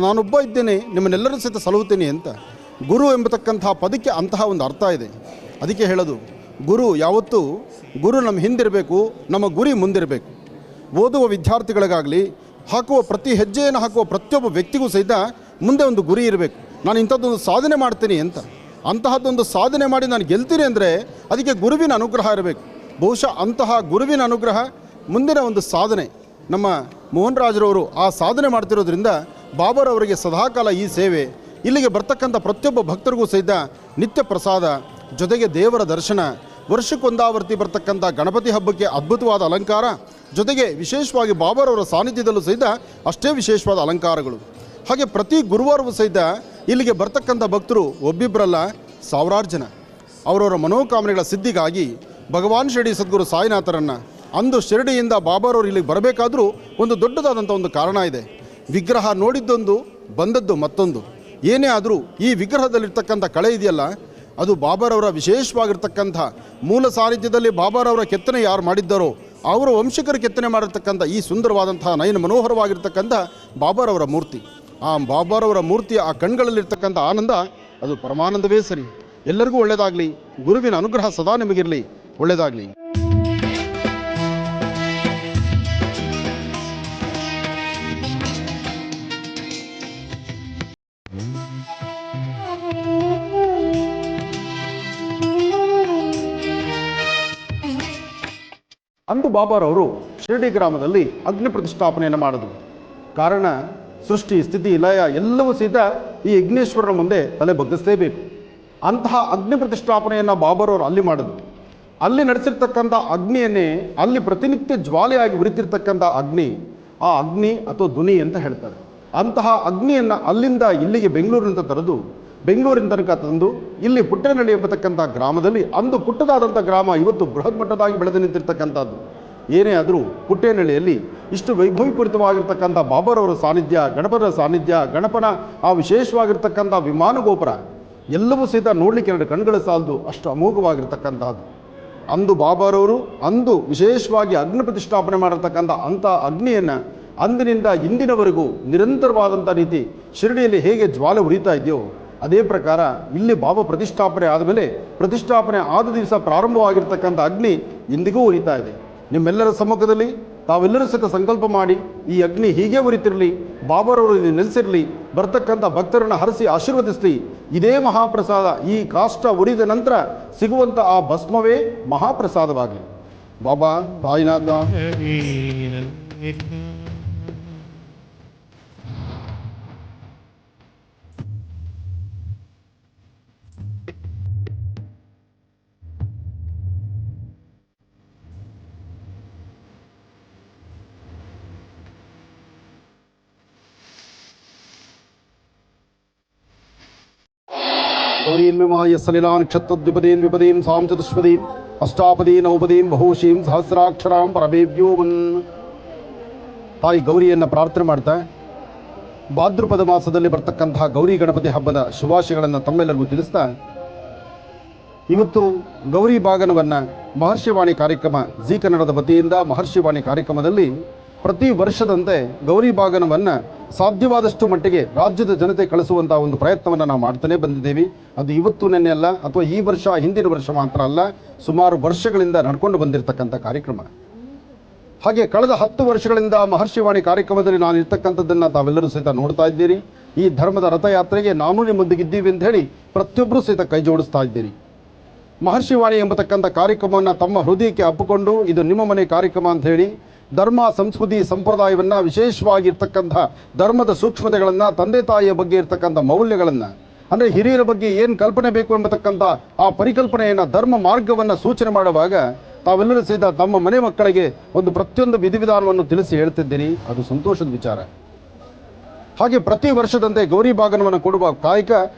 ನಾನೊಬ್ಬ ಇದ್ದೇನೆ, ನಿಮ್ಮನ್ನೆಲ್ಲರೂ ಸಹಿತ ಸಲಹುತ್ತೇನೆ ಅಂತ. ಗುರು ಎಂಬತಕ್ಕಂಥ ಪದಕ್ಕೆ ಅಂತಹ ಒಂದು ಅರ್ಥ ಇದೆ. ಅದಕ್ಕೆ ಹೇಳೋದು, ಗುರು ಯಾವತ್ತೂ ಗುರು ನಮ್ಮ ಹಿಂದಿರಬೇಕು, ನಮ್ಮ ಗುರಿ ಮುಂದಿರಬೇಕು. ಓದುವ ವಿದ್ಯಾರ್ಥಿಗಳಿಗಾಗಲಿ, ಹಾಕುವ ಪ್ರತಿ ಹೆಜ್ಜೆಯನ್ನು ಹಾಕುವ ಪ್ರತಿಯೊಬ್ಬ ವ್ಯಕ್ತಿಗೂ ಸಹಿತ ಮುಂದೆ ಒಂದು ಗುರಿ ಇರಬೇಕು. ನಾನು ಇಂಥದ್ದೊಂದು ಸಾಧನೆ ಮಾಡ್ತೀನಿ ಅಂತ. ಅಂತಹದ್ದೊಂದು ಸಾಧನೆ ಮಾಡಿ ನಾನು ಗೆಲ್ತೀನಿ ಅಂದರೆ ಅದಕ್ಕೆ ಗುರುವಿನ ಅನುಗ್ರಹ ಇರಬೇಕು. ಬಹುಶಃ ಅಂತಹ ಗುರುವಿನ ಅನುಗ್ರಹ ಮುಂದಿನ ಒಂದು ಸಾಧನೆ. ನಮ್ಮ ಮೋಹನ್ ರಾಜ್ರವರು ಆ ಸಾಧನೆ ಮಾಡ್ತಿರೋದ್ರಿಂದ ಬಾಬಾರವರಿಗೆ ಸದಾಕಾಲ ಈ ಸೇವೆ. ಇಲ್ಲಿಗೆ ಬರ್ತಕ್ಕಂಥ ಪ್ರತಿಯೊಬ್ಬ ಭಕ್ತರಿಗೂ ಸಹಿತ ನಿತ್ಯ ಪ್ರಸಾದ, ಜೊತೆಗೆ ದೇವರ ದರ್ಶನ, ವರ್ಷಕ್ಕೊಂದಾವರ್ತಿ ಬರ್ತಕ್ಕಂಥ ಗಣಪತಿ ಹಬ್ಬಕ್ಕೆ ಅದ್ಭುತವಾದ ಅಲಂಕಾರ, ಜೊತೆಗೆ ವಿಶೇಷವಾಗಿ ಬಾಬಾರವರ ಸಾನ್ನಿಧ್ಯದಲ್ಲೂ ಸಹಿತ ಅಷ್ಟೇ ವಿಶೇಷವಾದ ಅಲಂಕಾರಗಳು. ಹಾಗೆ ಪ್ರತಿ ಗುರುವಾರವೂ ಸಹಿತ ಇಲ್ಲಿಗೆ ಬರ್ತಕ್ಕಂಥ ಭಕ್ತರು ಒಬ್ಬಿಬ್ಬರಲ್ಲ, ಸಾವಿರಾರು ಜನ ಅವರವರ ಮನೋಕಾಮನೆಗಳ ಸಿದ್ಧಿಗಾಗಿ ಭಗವಾನ್ ಶಿರಡಿ ಸದ್ಗುರು ಸಾಯಿನಾಥರನ್ನು ಅಂದು ಶಿರಡಿಯಿಂದ ಬಾಬಾರವರು ಇಲ್ಲಿಗೆ ಬರಬೇಕಾದರೂ ಒಂದು ದೊಡ್ಡದಾದಂಥ ಒಂದು ಕಾರಣ ಇದೆ. ವಿಗ್ರಹ ನೋಡಿದ್ದೊಂದು, ಬಂದದ್ದು ಮತ್ತೊಂದು. ಏನೇ ಆದರೂ ಈ ವಿಗ್ರಹದಲ್ಲಿರ್ತಕ್ಕಂಥ ಕಳೆ ಇದೆಯಲ್ಲ, ಅದು ಬಾಬಾರವರ ವಿಶೇಷವಾಗಿರ್ತಕ್ಕಂಥ ಮೂಲ ಸಾನ್ನಿಧ್ಯದಲ್ಲಿ ಬಾಬಾರವರ ಕೆತ್ತನೆ ಯಾರು ಮಾಡಿದ್ದಾರೋ ಅವರ ವಂಶಿಕರು ಕೆತ್ತನೆ ಮಾಡಿರ್ತಕ್ಕಂಥ ಈ ಸುಂದರವಾದಂತಹ ನಯನ ಮನೋಹರವಾಗಿರ್ತಕ್ಕಂಥ ಬಾಬಾರವರ ಮೂರ್ತಿ. ಆ ಬಾಬಾರವರ ಮೂರ್ತಿಯ ಆ ಕಣ್ಗಳಲ್ಲಿರ್ತಕ್ಕಂಥ ಆನಂದ ಅದು ಪರಮಾನಂದವೇ ಸರಿ. ಎಲ್ಲರಿಗೂ ಒಳ್ಳೆಯದಾಗಲಿ, ಗುರುವಿನ ಅನುಗ್ರಹ ಸದಾ ನಿಮಗಿರಲಿ, ಒಳ್ಳೆಯದಾಗಲಿ. ಅಂದು ಬಾಬಾರವರು ಶಿರಡಿ ಗ್ರಾಮದಲ್ಲಿ ಅಗ್ನಿ ಪ್ರತಿಷ್ಠಾಪನೆಯನ್ನು ಮಾಡಿದ್ರು. ಕಾರಣ ಸೃಷ್ಟಿ ಸ್ಥಿತಿ ಲಯ ಎಲ್ಲವೂ ಸಹಿತ ಈ ಯಜ್ಞೇಶ್ವರನ ಮುಂದೆ ತಲೆ ಬಗ್ಗಿಸಲೇಬೇಕು. ಅಂತಹ ಅಗ್ನಿ ಪ್ರತಿಷ್ಠಾಪನೆಯನ್ನು ಬಾಬಾರವರು ಅಲ್ಲಿ ಮಾಡಿದ್ರು. ಅಲ್ಲಿ ನಡೆಸಿರ್ತಕ್ಕಂಥ ಅಗ್ನಿಯನ್ನೇ ಅಲ್ಲಿ ಪ್ರತಿನಿತ್ಯ ಜ್ವಾಲೆಯಾಗಿ ಉರಿತಿರ್ತಕ್ಕಂಥ ಅಗ್ನಿ, ಆ ಅಗ್ನಿ ಅಥವಾ ಧ್ವನಿ ಅಂತ ಹೇಳ್ತಾರೆ. ಅಂತಹ ಅಗ್ನಿಯನ್ನು ಅಲ್ಲಿಂದ ಇಲ್ಲಿಗೆ ಬೆಂಗಳೂರಿನಿಂದ ತರೆದು ಬೆಂಗಳೂರಿನ ತನಕ ತಂದು ಇಲ್ಲಿ ಪುಟ್ಟೇನಹಳ್ಳಿ ಎಂಬತಕ್ಕಂಥ ಗ್ರಾಮದಲ್ಲಿ, ಅಂದು ಪುಟ್ಟದಾದಂಥ ಗ್ರಾಮ ಇವತ್ತು ಬೃಹತ್ ಮಟ್ಟದಾಗಿ ಬೆಳೆದು ನಿಂತಿರ್ತಕ್ಕಂಥದ್ದು. ಏನೇ ಆದರೂ ಪುಟ್ಟೇನಹಳ್ಳಿಯಲ್ಲಿ ಇಷ್ಟು ವೈಭವೀಪೂರಿತವಾಗಿರ್ತಕ್ಕಂಥ ಬಾಬಾರವರ ಸಾನ್ನಿಧ್ಯ, ಗಣಪನ ಸಾನ್ನಿಧ್ಯ, ಗಣಪನ ಆ ವಿಶೇಷವಾಗಿರ್ತಕ್ಕಂಥ ವಿಮಾನ ಗೋಪುರ ಎಲ್ಲವೂ ಸಹಿತ ನೋಡಲಿಕ್ಕೆ ಎರಡು ಕಣ್ಗಳ ಸಾಲದು, ಅಷ್ಟು ಅಮೋಘವಾಗಿರ್ತಕ್ಕಂಥದ್ದು. ಅಂದು ಬಾಬಾರವರು ಅಂದು ವಿಶೇಷವಾಗಿ ಅಗ್ನಿ ಪ್ರತಿಷ್ಠಾಪನೆ ಮಾಡಿರ್ತಕ್ಕಂಥ ಅಂಥ ಅಗ್ನಿಯನ್ನು ಅಂದಿನಿಂದ ಇಂದಿನವರೆಗೂ ನಿರಂತರವಾದಂಥ ರೀತಿ ಶಿರಡಿಯಲ್ಲಿ ಹೇಗೆ ಜ್ವಾಲೆ ಉರಿತಾ ಇದೆಯೋ ಅದೇ ಪ್ರಕಾರ ಇಲ್ಲಿ ಬಾಬಾ ಪ್ರತಿಷ್ಠಾಪನೆ ಆದಮೇಲೆ, ಪ್ರತಿಷ್ಠಾಪನೆ ಆದ ದಿವಸ ಪ್ರಾರಂಭವಾಗಿರ್ತಕ್ಕಂಥ ಅಗ್ನಿ ಇಂದಿಗೂ ಉರಿತಾ ಇದೆ. ನಿಮ್ಮೆಲ್ಲರ ಸಮ್ಮುಖದಲ್ಲಿ ತಾವೆಲ್ಲರೂ ಸಹಿತ ಸಂಕಲ್ಪ ಮಾಡಿ ಈ ಅಗ್ನಿ ಹೀಗೆ ಉರಿತಿರಲಿ, ಬಾಬಾರವರು ಇಲ್ಲಿ ನೆಲೆಸಿರಲಿ, ಬರ್ತಕ್ಕಂಥ ಭಕ್ತರನ್ನು ಹರಿಸಿ ಆಶೀರ್ವದಿಸಲಿ. ಇದೇ ಮಹಾಪ್ರಸಾದ, ಈ ಕಾಷ್ಟ ಉರಿದ ನಂತರ ಸಿಗುವಂಥ ಆ ಭಸ್ಮವೇ ಮಹಾಪ್ರಸಾದವಾಗಲಿ. ಬಾಬಾ ಸಾಯಿನಾಥ. ಗೌರೀನ್ ವಿಮಾಯ ಸಲಿಲಾನ್ ಕ್ಷತ್ರದ್ವಿಪದೀನ್ ವಿಪದೀನ್ ಸಾಂ ಚತುಷ್ಪದೀನ್ ಅಷ್ಟಾಪದೀನ್ ನವಪದೀನ್ ಬಹುಶೀಂ ಸಹಸ್ರಾಕ್ಷರಾಂ ಪರಮೇವ್ಯೋಮನ್. ತಾಯಿ ಗೌರಿಯನ್ನು ಪ್ರಾರ್ಥನೆ ಮಾಡ್ತಾ ಭಾದ್ರಪದ ಮಾಸದಲ್ಲಿ ಬರ್ತಕ್ಕಂತಹ ಗೌರಿ ಗಣಪತಿ ಹಬ್ಬದ ಶುಭಾಶಯಗಳನ್ನು ತಮ್ಮೆಲ್ಲರಿಗೂ ತಿಳಿಸ್ತಾ, ಇವತ್ತು ಗೌರಿ ಬಾಗನವನ್ನು ಮಹರ್ಷಿವಾಣಿ ಕಾರ್ಯಕ್ರಮ ಜಿ ಕನ್ನಡದ ವತಿಯಿಂದ ಮಹರ್ಷಿವಾಣಿ ಕಾರ್ಯಕ್ರಮದಲ್ಲಿ ಪ್ರತಿ ವರ್ಷದಂತೆ ಗೌರಿ ಬಾಗನವನ್ನು ಸಾಧ್ಯವಾದಷ್ಟು ಮಟ್ಟಿಗೆ ರಾಜ್ಯದ ಜನತೆ ಕಳಿಸುವಂಥ ಒಂದು ಪ್ರಯತ್ನವನ್ನು ನಾವು ಮಾಡ್ತಾನೆ ಬಂದಿದ್ದೇವೆ. ಅದು ಇವತ್ತು ನೆನ್ನೆ ಅಲ್ಲ, ಅಥವಾ ಈ ವರ್ಷ ಹಿಂದಿನ ವರ್ಷ ಮಾತ್ರ ಅಲ್ಲ, ಸುಮಾರು ವರ್ಷಗಳಿಂದ ನಡ್ಕೊಂಡು ಬಂದಿರತಕ್ಕಂಥ ಕಾರ್ಯಕ್ರಮ. ಹಾಗೆ ಕಳೆದ 10 ವರ್ಷಗಳಿಂದ ಮಹರ್ಷಿವಾಣಿ ಕಾರ್ಯಕ್ರಮದಲ್ಲಿ ನಾನು ಇರ್ತಕ್ಕಂಥದ್ದನ್ನು ತಾವೆಲ್ಲರೂ ಸಹಿತ ನೋಡ್ತಾ ಇದ್ದೀರಿ. ಈ ಧರ್ಮದ ರಥಯಾತ್ರೆಗೆ ನಾನು ನಿಮ್ಮೊಂದಿಗಿದ್ದೀವಿ ಅಂತ ಹೇಳಿ ಪ್ರತಿಯೊಬ್ಬರೂ ಸಹಿತ ಕೈ ಜೋಡಿಸ್ತಾ ಇದ್ದೀರಿ. ಮಹರ್ಷಿವಾಣಿ ಎಂಬತಕ್ಕಂಥ ಕಾರ್ಯಕ್ರಮವನ್ನು ತಮ್ಮ ಹೃದಯಕ್ಕೆ ಅಪ್ಪಿಕೊಂಡು ಇದು ನಿಮ್ಮ ಮನೆ ಕಾರ್ಯಕ್ರಮ ಅಂತ ಹೇಳಿ ಧರ್ಮ ಸಂಸ್ಕೃತಿ ಸಂಪ್ರದಾಯವನ್ನು, ವಿಶೇಷವಾಗಿರ್ತಕ್ಕಂಥ ಧರ್ಮದ ಸೂಕ್ಷ್ಮತೆಗಳನ್ನು, ತಂದೆ ತಾಯಿಯ ಬಗ್ಗೆ ಇರ್ತಕ್ಕಂಥ ಮೌಲ್ಯಗಳನ್ನು, ಅಂದರೆ ಹಿರಿಯರ ಬಗ್ಗೆ ಏನು ಕಲ್ಪನೆ ಬೇಕು ಎಂಬತಕ್ಕಂಥ ಆ ಪರಿಕಲ್ಪನೆಯನ್ನು, ಧರ್ಮ ಮಾರ್ಗವನ್ನು ಸೂಚನೆ ಮಾಡುವಾಗ ತಾವೆಲ್ಲರೂ ಸಹಿತ ತಮ್ಮ ಮನೆ ಮಕ್ಕಳಿಗೆ ಒಂದು ಪ್ರತಿಯೊಂದು ವಿಧಿವಿಧಾನವನ್ನು ತಿಳಿಸಿ ಹೇಳ್ತಿದ್ದೀರಿ. ಅದು ಸಂತೋಷದ ವಿಚಾರ. ಹಾಗೆ ಪ್ರತಿ ವರ್ಷದಂತೆ ಗೌರಿ ಬಾಗನವನ್ನು ಕೊಡುವ ಕಾಯಕ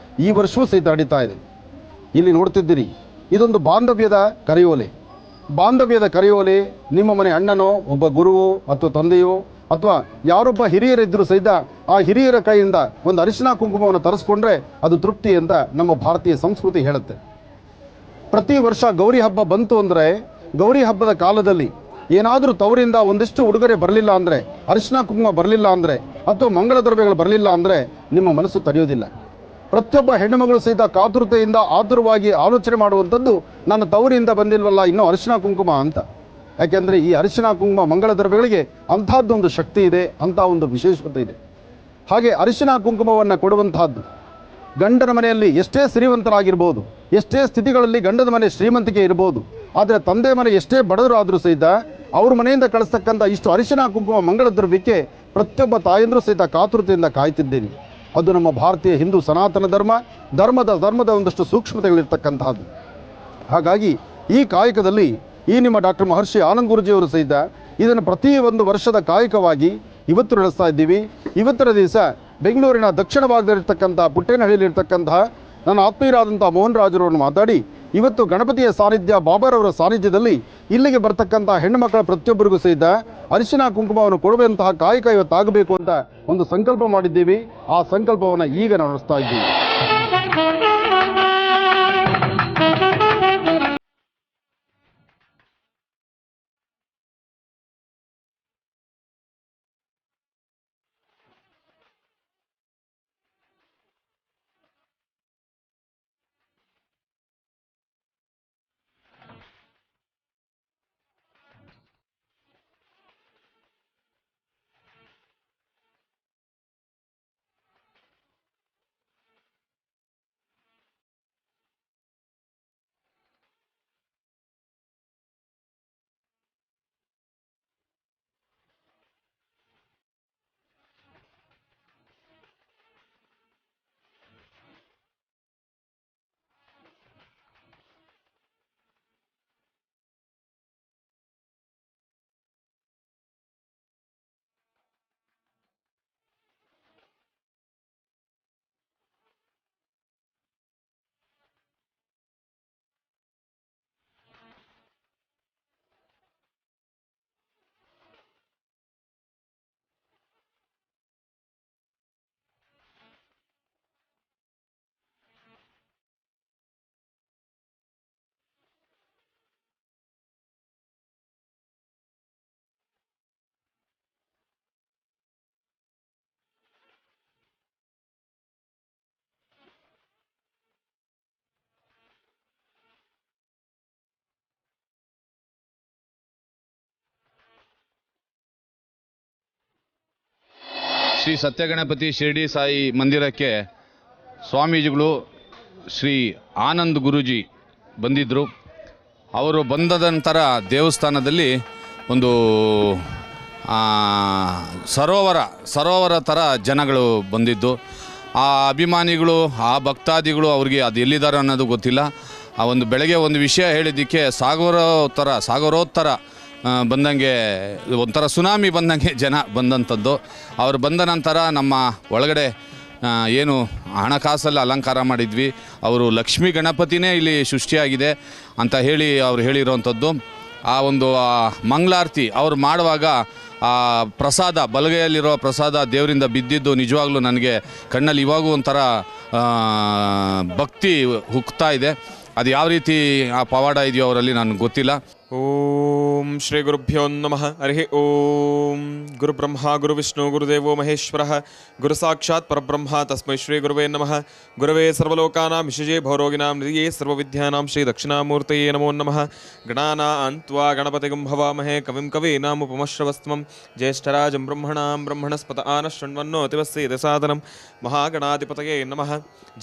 ಈ ವರ್ಷವೂ ಸಹಿತ ನಡೀತಾ ಇದೆ. ಇಲ್ಲಿ ನೋಡ್ತಿದ್ದೀರಿ, ಇದೊಂದು ಬಾಂಧವ್ಯದ ಕರೆಯೋಲೆ. ಬಾಂಧವ್ಯದ ಕರೆಯೋಲೆ ನಿಮ್ಮ ಮನೆ ಅಣ್ಣನೋ, ಒಬ್ಬ ಗುರುವೋ ಅಥವಾ ತಂದೆಯೋ ಅಥವಾ ಯಾರೊಬ್ಬ ಹಿರಿಯರಿದ್ದರೂ ಸಹಿತ ಆ ಹಿರಿಯರ ಕೈಯಿಂದ ಒಂದು ಅರಿಶಿನ ಕುಂಕುಮವನ್ನು ತರಿಸ್ಕೊಂಡ್ರೆ ಅದು ತೃಪ್ತಿ ಅಂತ ನಮ್ಮ ಭಾರತೀಯ ಸಂಸ್ಕೃತಿ ಹೇಳುತ್ತೆ. ಪ್ರತಿ ವರ್ಷ ಗೌರಿ ಹಬ್ಬ ಬಂತು ಅಂದರೆ, ಗೌರಿ ಹಬ್ಬದ ಕಾಲದಲ್ಲಿ ಏನಾದರೂ ತವರಿಂದ ಒಂದಿಷ್ಟು ಉಡುಗೊರೆ ಬರಲಿಲ್ಲ ಅಂದರೆ, ಅರಿಶಿನ ಕುಂಕುಮ ಬರಲಿಲ್ಲ ಅಂದರೆ, ಅಥವಾ ಮಂಗಳ ದ್ರವ್ಯಗಳು ಬರಲಿಲ್ಲ ಅಂದರೆ ನಿಮ್ಮ ಮನಸ್ಸು ತಡೆಯೋದಿಲ್ಲ. ಪ್ರತಿಯೊಬ್ಬ ಹೆಣ್ಣುಮಗಳು ಸಹಿತ ಕಾತುರತೆಯಿಂದ ಆತುರವಾಗಿ ಆಲೋಚನೆ ಮಾಡುವಂಥದ್ದು, ನನ್ನ ತವರಿಂದ ಬಂದಿಲ್ವಲ್ಲ ಇನ್ನೂ ಅರಿಶಿನ ಕುಂಕುಮ ಅಂತ. ಯಾಕೆಂದರೆ ಈ ಅರಿಶಿನ ಕುಂಕುಮ ಮಂಗಳ ದ್ರವ್ಯಗಳಿಗೆ ಅಂಥದ್ದೊಂದು ಶಕ್ತಿ ಇದೆ, ಅಂಥ ಒಂದು ವಿಶೇಷತೆ ಇದೆ. ಹಾಗೆ ಅರಿಶಿನ ಕುಂಕುಮವನ್ನು ಕೊಡುವಂತಹದ್ದು ಗಂಡನ ಮನೆಯಲ್ಲಿ ಎಷ್ಟೇ ಶ್ರೀಮಂತರಾಗಿರ್ಬೋದು, ಎಷ್ಟೇ ಸ್ಥಿತಿಗಳಲ್ಲಿ ಗಂಡನ ಮನೆ ಶ್ರೀಮಂತಿಕೆ ಇರ್ಬೋದು, ಆದರೆ ತಂದೆ ಮನೆ ಎಷ್ಟೇ ಬಡವರಾದರೂ ಸಹಿತ ಅವ್ರ ಮನೆಯಿಂದ ಕಳಿಸ್ತಕ್ಕಂಥ ಇಷ್ಟು ಅರಿಶಿನ ಕುಂಕುಮ ಮಂಗಳ ದ್ರವ್ಯಕ್ಕೆ ಪ್ರತಿಯೊಬ್ಬ ತಾಯಂದರೂ ಸಹಿತ ಕಾತುರತೆಯಿಂದ ಕಾಯ್ತಿದ್ದೇನೆ. ಅದು ನಮ್ಮ ಭಾರತೀಯ ಹಿಂದೂ ಸನಾತನ ಧರ್ಮದ ಒಂದಷ್ಟು ಸೂಕ್ಷ್ಮತೆಗಳಿರ್ತಕ್ಕಂಥದ್ದು. ಹಾಗಾಗಿ ಈ ಕಾಯಕದಲ್ಲಿ ಈ ನಿಮ್ಮ ಡಾಕ್ಟರ್ ಮಹರ್ಷಿ ಆನಂದ್ ಗುರೂಜಿಯವರು ಸಹಿತ ಇದನ್ನು ಪ್ರತಿ ಒಂದು ವರ್ಷದ ಕಾಯಕವಾಗಿ ಇವತ್ತು ನಡೆಸ್ತಾ ಇದ್ದೀವಿ. ಇವತ್ತಿನ ದಿವಸ ಬೆಂಗಳೂರಿನ ದಕ್ಷಿಣ ಭಾಗದಲ್ಲಿರ್ತಕ್ಕಂಥ ಪುಟ್ಟೇನಹಳ್ಳಿಯಲ್ಲಿರ್ತಕ್ಕಂತಹ ನನ್ನ ಆತ್ಮೀಯರಾದಂಥ ಮೋಹನ್ ರಾಜರವರನ್ನು ಮಾತಾಡಿ, ಇವತ್ತು ಗಣಪತಿಯ ಸಾನ್ನಿಧ್ಯ, ಬಾಬಾರವರ ಸಾನ್ನಿಧ್ಯದಲ್ಲಿ ಇಲ್ಲಿಗೆ ಬರ್ತಕ್ಕಂಥ ಹೆಣ್ಣು ಮಕ್ಕಳ ಪ್ರತಿಯೊಬ್ಬರಿಗೂ ಸಹಿತ ಅರಿಶಿನ ಕುಂಕುಮವನ್ನು ಕೊಡುವಂತಹ ಕಾಯಕ ಇವತ್ತಾಗಬೇಕು ಅಂತ ಒಂದು ಸಂಕಲ್ಪ ಮಾಡಿದ್ದೀವಿ. ಆ ಸಂಕಲ್ಪವನ್ನು ಈಗ ನಾವು ನಡೆಸ್ತಾ ಇದ್ದೀವಿ. ಶ್ರೀ ಸತ್ಯಗಣಪತಿ ಶಿರ್ಡಿ ಸಾಯಿ ಮಂದಿರಕ್ಕೆ ಸ್ವಾಮೀಜಿಗಳು ಶ್ರೀ ಆನಂದ್ ಗುರೂಜಿ ಬಂದಿದ್ದರು. ಅವರು ಬಂದ ನಂತರ ದೇವಸ್ಥಾನದಲ್ಲಿ ಒಂದು ಸರೋವರ ಥರ ಜನಗಳು ಬಂದಿದ್ದು. ಆ ಅಭಿಮಾನಿಗಳು, ಆ ಭಕ್ತಾದಿಗಳು ಅವ್ರಿಗೆ ಅದು ಎಲ್ಲಿದ್ದಾರೆ ಅನ್ನೋದು ಗೊತ್ತಿಲ್ಲ. ಆ ಒಂದು ಬೆಳಗ್ಗೆ ಒಂದು ವಿಷಯ ಹೇಳಿದ್ದಕ್ಕೆ ಸಾಗರೋತ್ತರ ಬಂದಂಗೆ ಒಂಥರ ಸುನಾಮಿ ಬಂದಂಗೆ ಜನ ಬಂದಂಥದ್ದು. ಅವರು ಬಂದ ನಂತರ ನಮ್ಮ ಒಳಗಡೆ ಏನು ಹಣಕಾಸಲ್ಲಿ ಅಲಂಕಾರ ಮಾಡಿದ್ವಿ. ಅವರು ಲಕ್ಷ್ಮೀ ಗಣಪತಿನೇ ಇಲ್ಲಿ ಸೃಷ್ಟಿಯಾಗಿದೆ ಅಂತ ಹೇಳಿ ಅವ್ರು ಹೇಳಿರೋವಂಥದ್ದು. ಆ ಒಂದು ಮಂಗಳಾರತಿ ಅವ್ರು ಮಾಡುವಾಗ ಆ ಪ್ರಸಾದ, ಬಲಗೈಯಲ್ಲಿರೋ ಪ್ರಸಾದ ದೇವರಿಂದ ಬಿದ್ದಿದ್ದು ನಿಜವಾಗ್ಲೂ ನನಗೆ ಕಣ್ಣಲ್ಲಿ ಇವಾಗೂ ಒಂಥರ ಭಕ್ತಿ ಹುಕ್ತಾ ಇದೆ. ಅದು ಯಾವ ರೀತಿ ಆ ಪವಾಡ ಇದೆಯೋ ಅವರಲ್ಲಿ ನನಗೆ ಗೊತ್ತಿಲ್ಲ. ಓಂ ಶ್ರೀ ಗುರುಭ್ಯೋ ನಮಃ. ಹರಿ ಓಂ. ಗುರುಬ್ರಹ್ಮ ಗುರುವಿಷ್ಣು ಗುರುದೇವೋ ಮಹೇಶ್ವರ ಗುರು ಸಾಕ್ಷಾತ್ ಪರಬ್ರಹ್ಮ ತಸ್ಮೈ ಶ್ರೀ ಗುರುವೇ ನಮಃ. ಗುರವೇ ಸರ್ವಲೋಕಾನಾಂ ವಿಶೇಷೇ ಭವರೋಗಿಣಾಂ ನಿಧಿಯೇ ಸರ್ವವಿದ್ಯಾನಾಂ ಶ್ರೀ ದಕ್ಷಿಣಾಮೂರ್ತಯೇ ನಮೋ ನಮಃ. ಗಣಾನಾಂ ತ್ವಾ ಗಣಪತಿಗಂ ಭವಾಮಹೇ ಕವಿಂ ಕವೀನಾಮುಪಮಶ್ರವಸ್ತಮಂ ಜ್ಯೇಷ್ಠರಾಜಂ ಬ್ರಹ್ಮಣಾಂ ಬ್ರಹ್ಮಣಸ್ಪತ ಆನಶ್ಶೃಣ್ವನ್ನೋತಿವಸ್ಸೇದ ಸಾದನಂ ಮಹಾಗಣಾಧಿಪತಯೇ ನಮಃ.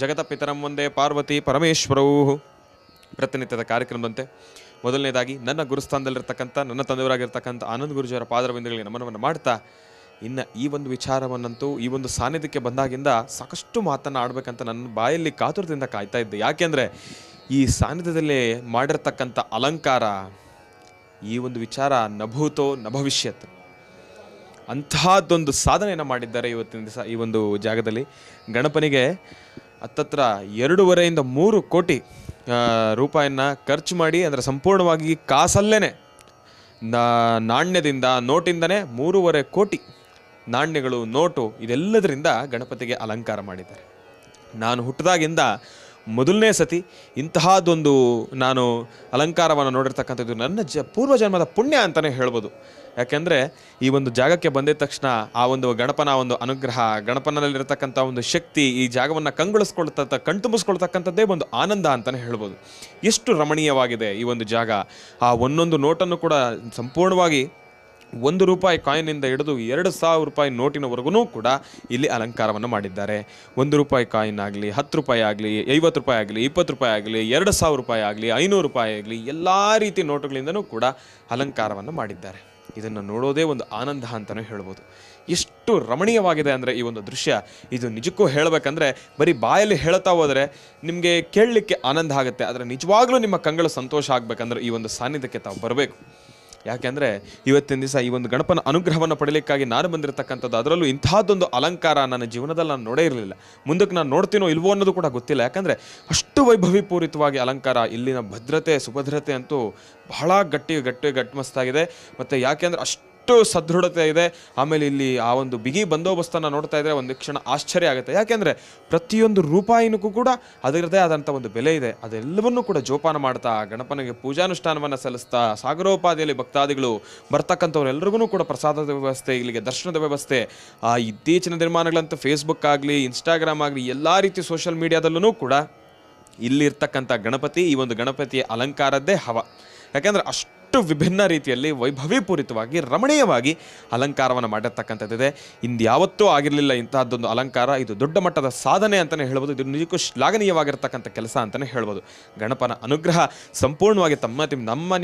ಜಗತಪಿತರಂ ವಂದೇ ಪಾರ್ವತಿ ಪರಮೇಶ್ವರೌ. ಪ್ರತಿನಿತ್ಯದ ಕಾರ್ಯಕ್ರಮದಂತೆ ಮೊದಲನೇದಾಗಿ ನನ್ನ ಗುರುಸ್ಥಾನದಲ್ಲಿರ್ತಕ್ಕಂಥ ನನ್ನ ತಂದೆಯವರಾಗಿರ್ತಕ್ಕಂಥ ಆನಂದ್ ಗುರುಜಿಯವರ ಪಾದರವಿಂದಗಳಿಗೆ ನಮನವನ್ನು ಮಾಡ್ತಾ, ಇನ್ನು ಈ ಒಂದು ವಿಚಾರವನ್ನಂತೂ ಈ ಒಂದು ಸಾನ್ನಿಧ್ಯಕ್ಕೆ ಬಂದಾಗಿಂದ ಸಾಕಷ್ಟು ಮಾತನ್ನು ಆಡಬೇಕಂತ ನನ್ನ ಬಾಯಲ್ಲಿ ಕಾತುರದಿಂದ ಕಾಯ್ತಾ ಇದ್ದೆ. ಯಾಕೆಂದರೆ ಈ ಸಾನ್ನಿಧ್ಯದಲ್ಲಿ ಮಾಡಿರ್ತಕ್ಕಂಥ ಅಲಂಕಾರ, ಈ ಒಂದು ವಿಚಾರ ನಭೂತೋ ನಭವಿಷ್ಯತ್, ಅಂತಹದ್ದೊಂದು ಸಾಧನೆಯನ್ನು ಮಾಡಿದ್ದಾರೆ ಇವತ್ತಿನ ದಿವಸ. ಈ ಒಂದು ಜಾಗದಲ್ಲಿ ಗಣಪನಿಗೆ ಹತ್ತತ್ರ 2.5 ಇಂದ 3 ಕೋಟಿ ರೂಪಾಯಿನ ಖರ್ಚು ಮಾಡಿ, ಅಂದರೆ ಸಂಪೂರ್ಣವಾಗಿ ಕಾಸಲ್ಲೇ ನಾಣ್ಯದಿಂದ ನೋಟಿಂದನೇ 3.5 ಕೋಟಿ ನಾಣ್ಯಗಳು, ನೋಟು, ಇದೆಲ್ಲದರಿಂದ ಗಣಪತಿಗೆ ಅಲಂಕಾರ ಮಾಡಿದ್ದಾರೆ. ನಾನು ಹುಟ್ಟಿದಾಗಿಂದ ಮೊದಲನೇ ಸತಿ ಇಂತಹದ್ದೊಂದು ನಾನು ಅಲಂಕಾರವನ್ನು ನೋಡಿರ್ತಕ್ಕಂಥದ್ದು ನನ್ನ ಪೂರ್ವಜನ್ಮದ ಪುಣ್ಯ ಅಂತಲೇ ಹೇಳ್ಬೋದು. ಯಾಕೆಂದರೆ ಈ ಒಂದು ಜಾಗಕ್ಕೆ ಬಂದಿದ ತಕ್ಷಣ ಆ ಒಂದು ಗಣಪನ ಒಂದು ಅನುಗ್ರಹ, ಗಣಪನಲ್ಲಿರ್ತಕ್ಕಂಥ ಒಂದು ಶಕ್ತಿ ಈ ಜಾಗವನ್ನು ಕಣ್ತುಂಬಿಸ್ಕೊಳ್ತಕ್ಕಂಥದ್ದೇ ಒಂದು ಆನಂದ ಅಂತಲೇ ಹೇಳ್ಬೋದು. ಎಷ್ಟು ರಮಣೀಯವಾಗಿದೆ ಈ ಒಂದು ಜಾಗ. ಆ ಒಂದೊಂದು ನೋಟನ್ನು ಕೂಡ ಸಂಪೂರ್ಣವಾಗಿ 1 ರೂಪಾಯಿ ಕಾಯಿನಿಂದ ಹಿಡಿದು 2,000 ರೂಪಾಯಿ ನೋಟಿನವರೆಗೂ ಕೂಡ ಇಲ್ಲಿ ಅಲಂಕಾರವನ್ನು ಮಾಡಿದ್ದಾರೆ. 1 ರೂಪಾಯಿ ಕಾಯಿನ್ ಆಗಲಿ, 10 ರೂಪಾಯಿ ಆಗಲಿ, 50 ರೂಪಾಯಿ ಆಗಲಿ, 20 ರೂಪಾಯಿ ಆಗಲಿ, 2,000 ರೂಪಾಯಿ ಆಗಲಿ, 500 ರೂಪಾಯಿ ಆಗಲಿ, ಎಲ್ಲ ರೀತಿ ನೋಟುಗಳಿಂದನೂ ಕೂಡ ಅಲಂಕಾರವನ್ನು ಮಾಡಿದ್ದಾರೆ. ಇದನ್ನು ನೋಡೋದೇ ಒಂದು ಆನಂದ ಅಂತಲೇ ಹೇಳ್ಬೋದು. ಎಷ್ಟು ರಮಣೀಯವಾಗಿದೆ ಅಂದರೆ ಈ ಒಂದು ದೃಶ್ಯ. ಇದು ನಿಜಕ್ಕೂ ಹೇಳಬೇಕಂದ್ರೆ ಬರೀ ಬಾಯಲ್ಲಿ ಹೇಳ್ತಾ ಹೋದರೆ ನಿಮಗೆ ಕೇಳಲಿಕ್ಕೆ ಆನಂದ ಆಗುತ್ತೆ, ಆದರೆ ನಿಜವಾಗ್ಲೂ ನಿಮ್ಮ ಕಂಗಳು ಸಂತೋಷ ಆಗಬೇಕಂದ್ರೆ ಈ ಒಂದು ಸಾನ್ನಿಧ್ಯಕ್ಕೆ ತಾವು ಬರಬೇಕು. ಯಾಕೆಂದರೆ ಇವತ್ತಿನ ದಿವಸ ಈ ಒಂದು ಗಣಪನ ಅನುಗ್ರಹವನ್ನು ಪಡೀಲಿಕ್ಕಾಗಿ ನಾನು ಬಂದಿರತಕ್ಕಂಥದ್ದು. ಅದರಲ್ಲೂ ಇಂತಹದ್ದೊಂದು ಅಲಂಕಾರ ನನ್ನ ಜೀವನದಲ್ಲಿ ನಾನು ನೋಡೇ ಇರಲಿಲ್ಲ. ಮುಂದಕ್ಕೆ ನಾನು ನೋಡ್ತೀನೋ ಇಲ್ವೋ ಅನ್ನೋದು ಕೂಡ ಗೊತ್ತಿಲ್ಲ. ಯಾಕಂದರೆ ಅಷ್ಟು ವೈಭವೀಪೂರಿತವಾಗಿ ಅಲಂಕಾರ. ಇಲ್ಲಿನ ಭದ್ರತೆ ಸುಭದ್ರತೆ ಅಂತೂ ಬಹಳ ಗಟ್ಟಿಮಸ್ತಾಗಿದೆ. ಮತ್ತು ಯಾಕೆಂದರೆ ಅಷ್ಟು ಸದೃಢತೆ ಇದೆ. ಆಮೇಲೆ ಇಲ್ಲಿ ಆ ಒಂದು ಬಿಗಿ ಬಂದೋಬಸ್ತನ್ನು ನೋಡ್ತಾ ಇದ್ದರೆ ಒಂದು ಕ್ಷಣ ಆಶ್ಚರ್ಯ ಆಗುತ್ತೆ. ಯಾಕೆಂದರೆ ಪ್ರತಿಯೊಂದು ರೂಪಾಯಿನೂ ಕೂಡ ಅದರದೇ ಆದಂಥ ಒಂದು ಬೆಲೆ ಇದೆ. ಅದೆಲ್ಲವನ್ನೂ ಕೂಡ ಜೋಪಾನ ಮಾಡ್ತಾ ಗಣಪನಿಗೆ ಪೂಜಾನುಷ್ಠಾನವನ್ನು ಸಲ್ಲಿಸ್ತಾ ಸಾಗರೋಪಾದಿಯಲ್ಲಿ ಭಕ್ತಾದಿಗಳು ಬರ್ತಕ್ಕಂಥವ್ರೆಲ್ಲರಿಗೂ ಕೂಡ ಪ್ರಸಾದದ ವ್ಯವಸ್ಥೆ, ಇಲ್ಲಿಗೆ ದರ್ಶನದ ವ್ಯವಸ್ಥೆ. ಇತ್ತೀಚಿನ ದಿನಮಾನಗಳಂತೂ ಫೇಸ್ಬುಕ್ ಆಗಲಿ, ಇನ್ಸ್ಟಾಗ್ರಾಮ್ ಆಗಲಿ, ಎಲ್ಲ ರೀತಿ ಸೋಷಿಯಲ್ ಮೀಡಿಯಾದಲ್ಲೂ ಕೂಡ ಇಲ್ಲಿರ್ತಕ್ಕಂಥ ಗಣಪತಿ, ಈ ಒಂದು ಅಲಂಕಾರದ್ದೇ ಅಲಂಕಾರದ್ದೇ ಹವ. ಯಾಕೆಂದರೆ ಅಷ್ಟು ವಿಭಿನ್ನ ರೀತಿಯಲ್ಲಿ ವೈಭವೀಪೂರಿತವಾಗಿ ರಮಣೀಯವಾಗಿ ಅಲಂಕಾರವನ್ನು ಮಾಡಿರ್ತಕ್ಕಂಥದ್ದಿದೆ. ಇಂದ್ಯಾವತ್ತೂ ಆಗಿರಲಿಲ್ಲ ಇಂತಹದ್ದೊಂದು ಅಲಂಕಾರ. ಇದು ದೊಡ್ಡ ಮಟ್ಟದ ಸಾಧನೆ ಅಂತಲೇ ಹೇಳ್ಬೋದು. ಇದು ನಿಜಕ್ಕೂ ಶ್ಲಾಘನೀಯವಾಗಿರ್ತಕ್ಕಂಥ ಕೆಲಸ ಅಂತಲೇ ಹೇಳ್ಬೋದು. ಗಣಪನ ಅನುಗ್ರಹ ಸಂಪೂರ್ಣವಾಗಿ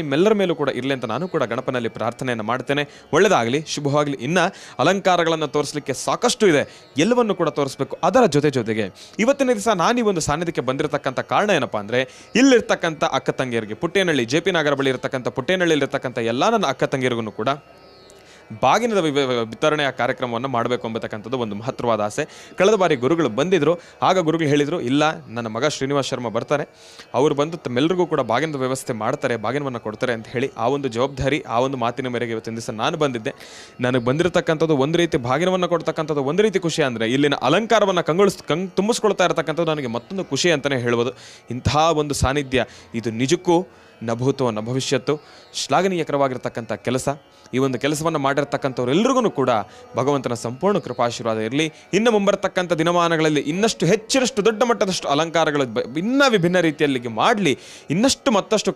ನಿಮ್ಮೆಲ್ಲರ ಮೇಲೂ ಕೂಡ ಇರಲಿ ಅಂತ ನಾನು ಕೂಡ ಗಣಪನಲ್ಲಿ ಪ್ರಾರ್ಥನೆಯನ್ನು ಮಾಡ್ತೇನೆ. ಒಳ್ಳೆಯದಾಗಲಿ, ಶುಭವಾಗಲಿ. ಇನ್ನು ಅಲಂಕಾರಗಳನ್ನು ತೋರಿಸಲಿಕ್ಕೆ ಸಾಕಷ್ಟು ಇದೆ, ಎಲ್ಲವನ್ನು ಕೂಡ ತೋರಿಸ್ಬೇಕು. ಅದರ ಜೊತೆಗೆ ಇವತ್ತಿನ ದಿವಸ ನಾನು ಈ ಒಂದು ಸಾನ್ನಿಧ್ಯಕ್ಕೆ ಬಂದಿರತಕ್ಕಂಥ ಕಾರಣ ಏನಪ್ಪ ಅಂದರೆ, ಇಲ್ಲಿರ್ತಕ್ಕಂಥ ಅಕ್ಕ ತಂಗಿಯರಿಗೆ, ಪುಟ್ಟೇನಹಳ್ಳಿ JP ನಗರ ಬಳಿ ಇರತಕ್ಕಂಥ ಪುಟ್ಟೇನಹಳ್ಳಿಯಲ್ಲಿರ್ತಕ್ಕಂಥ ಎಲ್ಲ ನನ್ನ ಅಕ್ಕ ತಂಗಿಯರಿಗೂ ಕೂಡ ಬಾಗಿನದ ವಿತರಣೆಯ ಕಾರ್ಯಕ್ರಮವನ್ನು ಮಾಡಬೇಕು ಎಂಬತಕ್ಕಂಥದ್ದು ಒಂದು ಮಹತ್ವವಾದ ಆಸೆ. ಕಳೆದ ಬಾರಿ ಗುರುಗಳು ಬಂದಿದ್ದರು. ಆಗ ಗುರುಗಳು ಹೇಳಿದರು, ಇಲ್ಲ ನನ್ನ ಮಗ ಶ್ರೀನಿವಾಸ್ ಶರ್ಮಾ ಬರ್ತಾರೆ, ಅವರು ಬಂದು ತಮ್ಮೆಲ್ಲರಿಗೂ ಕೂಡ ಬಾಗಿನದ ವ್ಯವಸ್ಥೆ ಮಾಡ್ತಾರೆ, ಬಾಗಿನವನ್ನು ಕೊಡ್ತಾರೆ ಅಂತ ಹೇಳಿ ಆ ಒಂದು ಜವಾಬ್ದಾರಿ, ಆ ಒಂದು ಮಾತಿನ ಮೇರೆಗೆ ಇವತ್ತಿನ ದಿವಸ ನಾನು ಬಂದಿದ್ದೆ. ನನಗೆ ಬಂದಿರತಕ್ಕಂಥದ್ದು ಒಂದು ರೀತಿ ಬಾಗಿನವನ್ನು ಕೊಡ್ತಕ್ಕಂಥದ್ದು ಒಂದು ರೀತಿ ಖುಷಿ. ಅಂದರೆ ಇಲ್ಲಿನ ಅಲಂಕಾರವನ್ನು ತುಂಬಿಸ್ಕೊಳ್ತಾ ಇರತಕ್ಕಂಥದ್ದು ನನಗೆ ಮತ್ತೊಂದು ಖುಷಿ ಅಂತಲೇ ಹೇಳ್ಬೋದು. ಇಂತಹ ಒಂದು ಸಾನ್ನಿಧ್ಯ ಇದು ನಿಜಕ್ಕೂ ನಭೂತೋ ನಭವಿಷ್ಯತ್ತು, ಶ್ಲಾಘನೀಯಕರವಾಗಿರ್ತಕ್ಕಂಥ ಕೆಲಸ. ಈ ಒಂದು ಕೆಲಸವನ್ನು ಮಾಡಿರ್ತಕ್ಕಂಥವ್ರೆಲ್ಲರಿಗೂ ಕೂಡ ಭಗವಂತನ ಸಂಪೂರ್ಣ ಕೃಪಾಶೀರ್ವಾದ ಇರಲಿ. ಇನ್ನು ಮುಂಬರ್ತಕ್ಕಂಥ ದಿನಮಾನಗಳಲ್ಲಿ ಇನ್ನಷ್ಟು ಹೆಚ್ಚಿನಷ್ಟು ದೊಡ್ಡ ಮಟ್ಟದಷ್ಟು ಅಲಂಕಾರಗಳು ವಿಭಿನ್ನ ರೀತಿಯಲ್ಲಿ ಮಾಡಲಿ. ಇನ್ನಷ್ಟು ಮತ್ತಷ್ಟು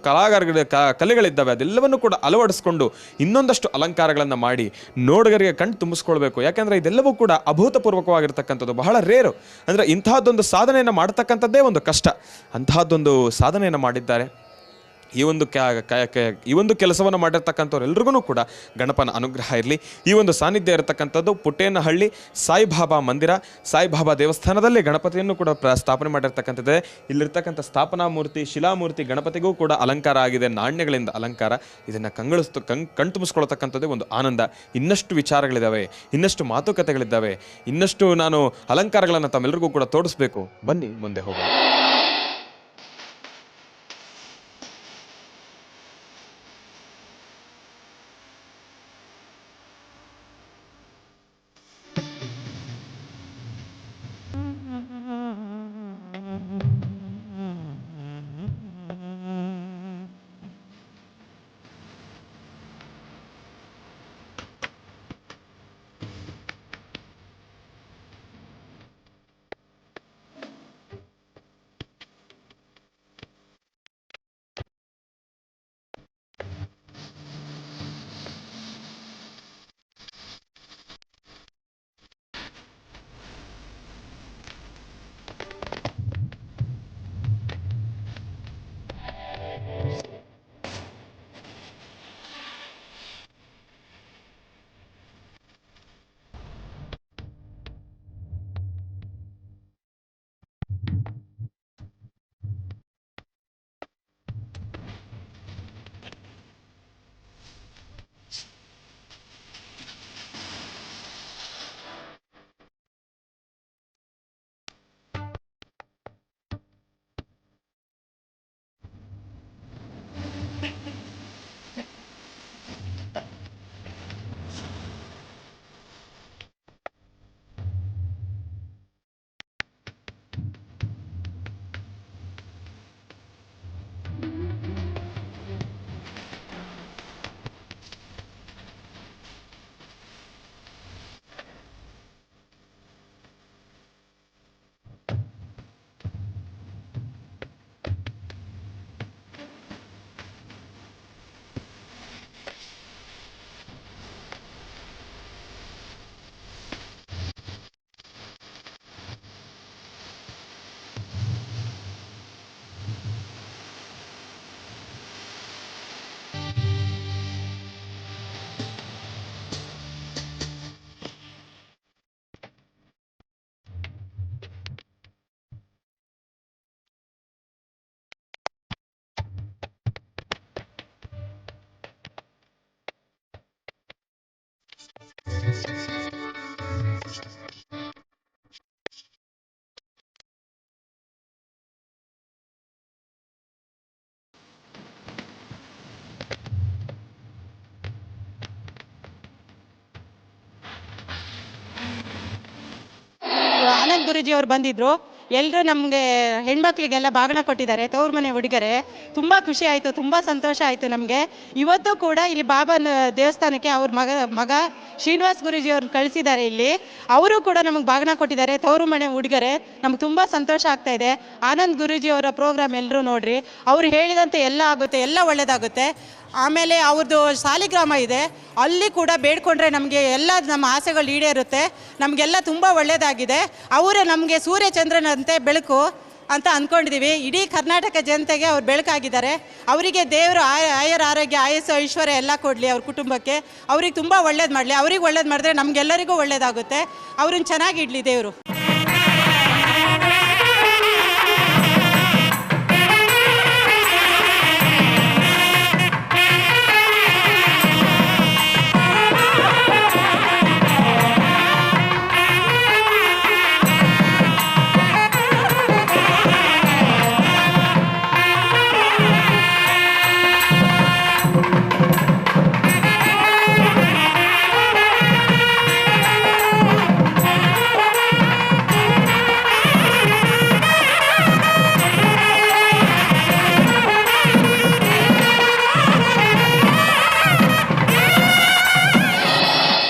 ಕಲೆಗಳಿದ್ದಾವೆ, ಅದೆಲ್ಲವನ್ನು ಕೂಡ ಅಳವಡಿಸ್ಕೊಂಡು ಇನ್ನೊಂದಷ್ಟು ಅಲಂಕಾರಗಳನ್ನು ಮಾಡಿ ನೋಡುಗರಿಗೆ ಕಣ್ಣು ತುಂಬಿಸ್ಕೊಳ್ಬೇಕು. ಯಾಕೆಂದರೆ ಇದೆಲ್ಲವೂ ಕೂಡ ಅಭೂತಪೂರ್ವಕವಾಗಿರ್ತಕ್ಕಂಥದ್ದು, ಬಹಳ ರೇರು. ಅಂದರೆ ಇಂತಹದ್ದೊಂದು ಸಾಧನೆಯನ್ನು ಮಾಡ್ತಕ್ಕಂಥದ್ದೇ ಒಂದು ಕಷ್ಟ. ಅಂತಹದ್ದೊಂದು ಸಾಧನೆಯನ್ನು ಮಾಡಿದ್ದಾರೆ. ಈ ಒಂದು ಕೆಲಸವನ್ನು ಮಾಡಿರ್ತಕ್ಕಂಥವ್ರೆಲ್ರಿಗೂ ಕೂಡ ಗಣಪನ ಅನುಗ್ರಹ ಇರಲಿ. ಈ ಒಂದು ಸಾನ್ನಿಧ್ಯ ಇರತಕ್ಕಂಥದ್ದು ಪುಟ್ಟೇನಹಳ್ಳಿ ಸಾಯಿಬಾಬಾ ಮಂದಿರ, ಸಾಯಿಬಾಬಾ ದೇವಸ್ಥಾನದಲ್ಲಿ ಗಣಪತಿಯನ್ನು ಕೂಡ ಸ್ಥಾಪನೆ ಮಾಡಿರ್ತಕ್ಕಂಥದ್ದೇ. ಇಲ್ಲಿರ್ತಕ್ಕಂಥ ಸ್ಥಾಪನಾ ಮೂರ್ತಿ, ಶಿಲಾಮೂರ್ತಿ ಗಣಪತಿಗೂ ಕೂಡ ಅಲಂಕಾರ ಆಗಿದೆ, ನಾಣ್ಯಗಳಿಂದ ಅಲಂಕಾರ. ಇದನ್ನು ಕಣ್ತುಂಬಿಸ್ಕೊಳ್ತಕ್ಕಂಥದ್ದೇ ಒಂದು ಆನಂದ. ಇನ್ನಷ್ಟು ವಿಚಾರಗಳಿದ್ದಾವೆ, ಇನ್ನಷ್ಟು ಮಾತುಕತೆಗಳಿದ್ದಾವೆ, ಇನ್ನಷ್ಟು ನಾನು ಅಲಂಕಾರಗಳನ್ನು ತಮ್ಮೆಲ್ಲರಿಗೂ ಕೂಡ ತೋರಿಸ್ಬೇಕು. ಬನ್ನಿ ಮುಂದೆ ಹೋಗೋಣ. ಆನಂದ್ ಗುರೂಜಿ ಅವ್ರು ಬಂದಿದ್ರು. ಎಲ್ಲರೂ ನಮಗೆ ಹೆಣ್ಮಕ್ಳಿಗೆಲ್ಲ ಬಾಗಿನ ಕೊಟ್ಟಿದ್ದಾರೆ, ತವ್ರ ಮನೆ ಹುಡುಗರೆ. ತುಂಬ ಖುಷಿ ಆಯಿತು, ತುಂಬ ಸಂತೋಷ ಆಯಿತು ನಮಗೆ. ಇವತ್ತು ಕೂಡ ಇಲ್ಲಿ ಬಾಬಾನ ದೇವಸ್ಥಾನಕ್ಕೆ ಅವ್ರ ಮಗ ಶ್ರೀನಿವಾಸ್ ಗುರೂಜಿ ಅವ್ರನ್ನ ಕಳಿಸಿದ್ದಾರೆ ಇಲ್ಲಿ. ಅವರು ಕೂಡ ನಮಗೆ ಬಾಗಿನ ಕೊಟ್ಟಿದ್ದಾರೆ, ತವ್ರ ಮನೆ ಹುಡುಗರೆ. ನಮ್ಗೆ ತುಂಬ ಸಂತೋಷ ಆಗ್ತಾ ಇದೆ. ಆನಂದ್ ಗುರೂಜಿ ಅವರ ಪ್ರೋಗ್ರಾಮ್ ಎಲ್ಲರೂ ನೋಡ್ರಿ. ಅವ್ರು ಹೇಳಿದಂತೆ ಎಲ್ಲ ಆಗುತ್ತೆ, ಎಲ್ಲ ಒಳ್ಳೆಯದಾಗುತ್ತೆ. ಆಮೇಲೆ ಅವ್ರದ್ದು ಸಾಲಿಗ್ರಾಮ ಇದೆ, ಅಲ್ಲಿ ಕೂಡ ಬೇಡ್ಕೊಂಡ್ರೆ ನಮಗೆ ಎಲ್ಲ ನಮ್ಮ ಆಸೆಗಳು ಈಡೇರುತ್ತೆ. ನಮಗೆಲ್ಲ ತುಂಬ ಒಳ್ಳೆಯದಾಗಿದೆ. ಅವರೇ ನಮಗೆ ಸೂರ್ಯ ಚಂದ್ರನಂತೆ ಬೆಳಕು ಅಂತ ಅಂದ್ಕೊಂಡಿದ್ದೀವಿ. ಇಡೀ ಕರ್ನಾಟಕ ಜನತೆಗೆ ಅವ್ರು ಬೆಳಕಾಗಿದ್ದಾರೆ. ಅವರಿಗೆ ದೇವರು ಆಯರ ಆರೋಗ್ಯ, ಆಯಸ್ಸು, ಐಶ್ವರ್ಯ ಎಲ್ಲ ಕೊಡಲಿ. ಅವ್ರ ಕುಟುಂಬಕ್ಕೆ ಅವ್ರಿಗೆ ತುಂಬ ಒಳ್ಳೇದು ಮಾಡಲಿ. ಅವ್ರಿಗೆ ಒಳ್ಳೇದು ಮಾಡಿದ್ರೆ ನಮಗೆಲ್ಲರಿಗೂ ಒಳ್ಳೇದಾಗುತ್ತೆ. ಅವ್ರನ್ನ ಚೆನ್ನಾಗಿಡ್ಲಿ ದೇವರು.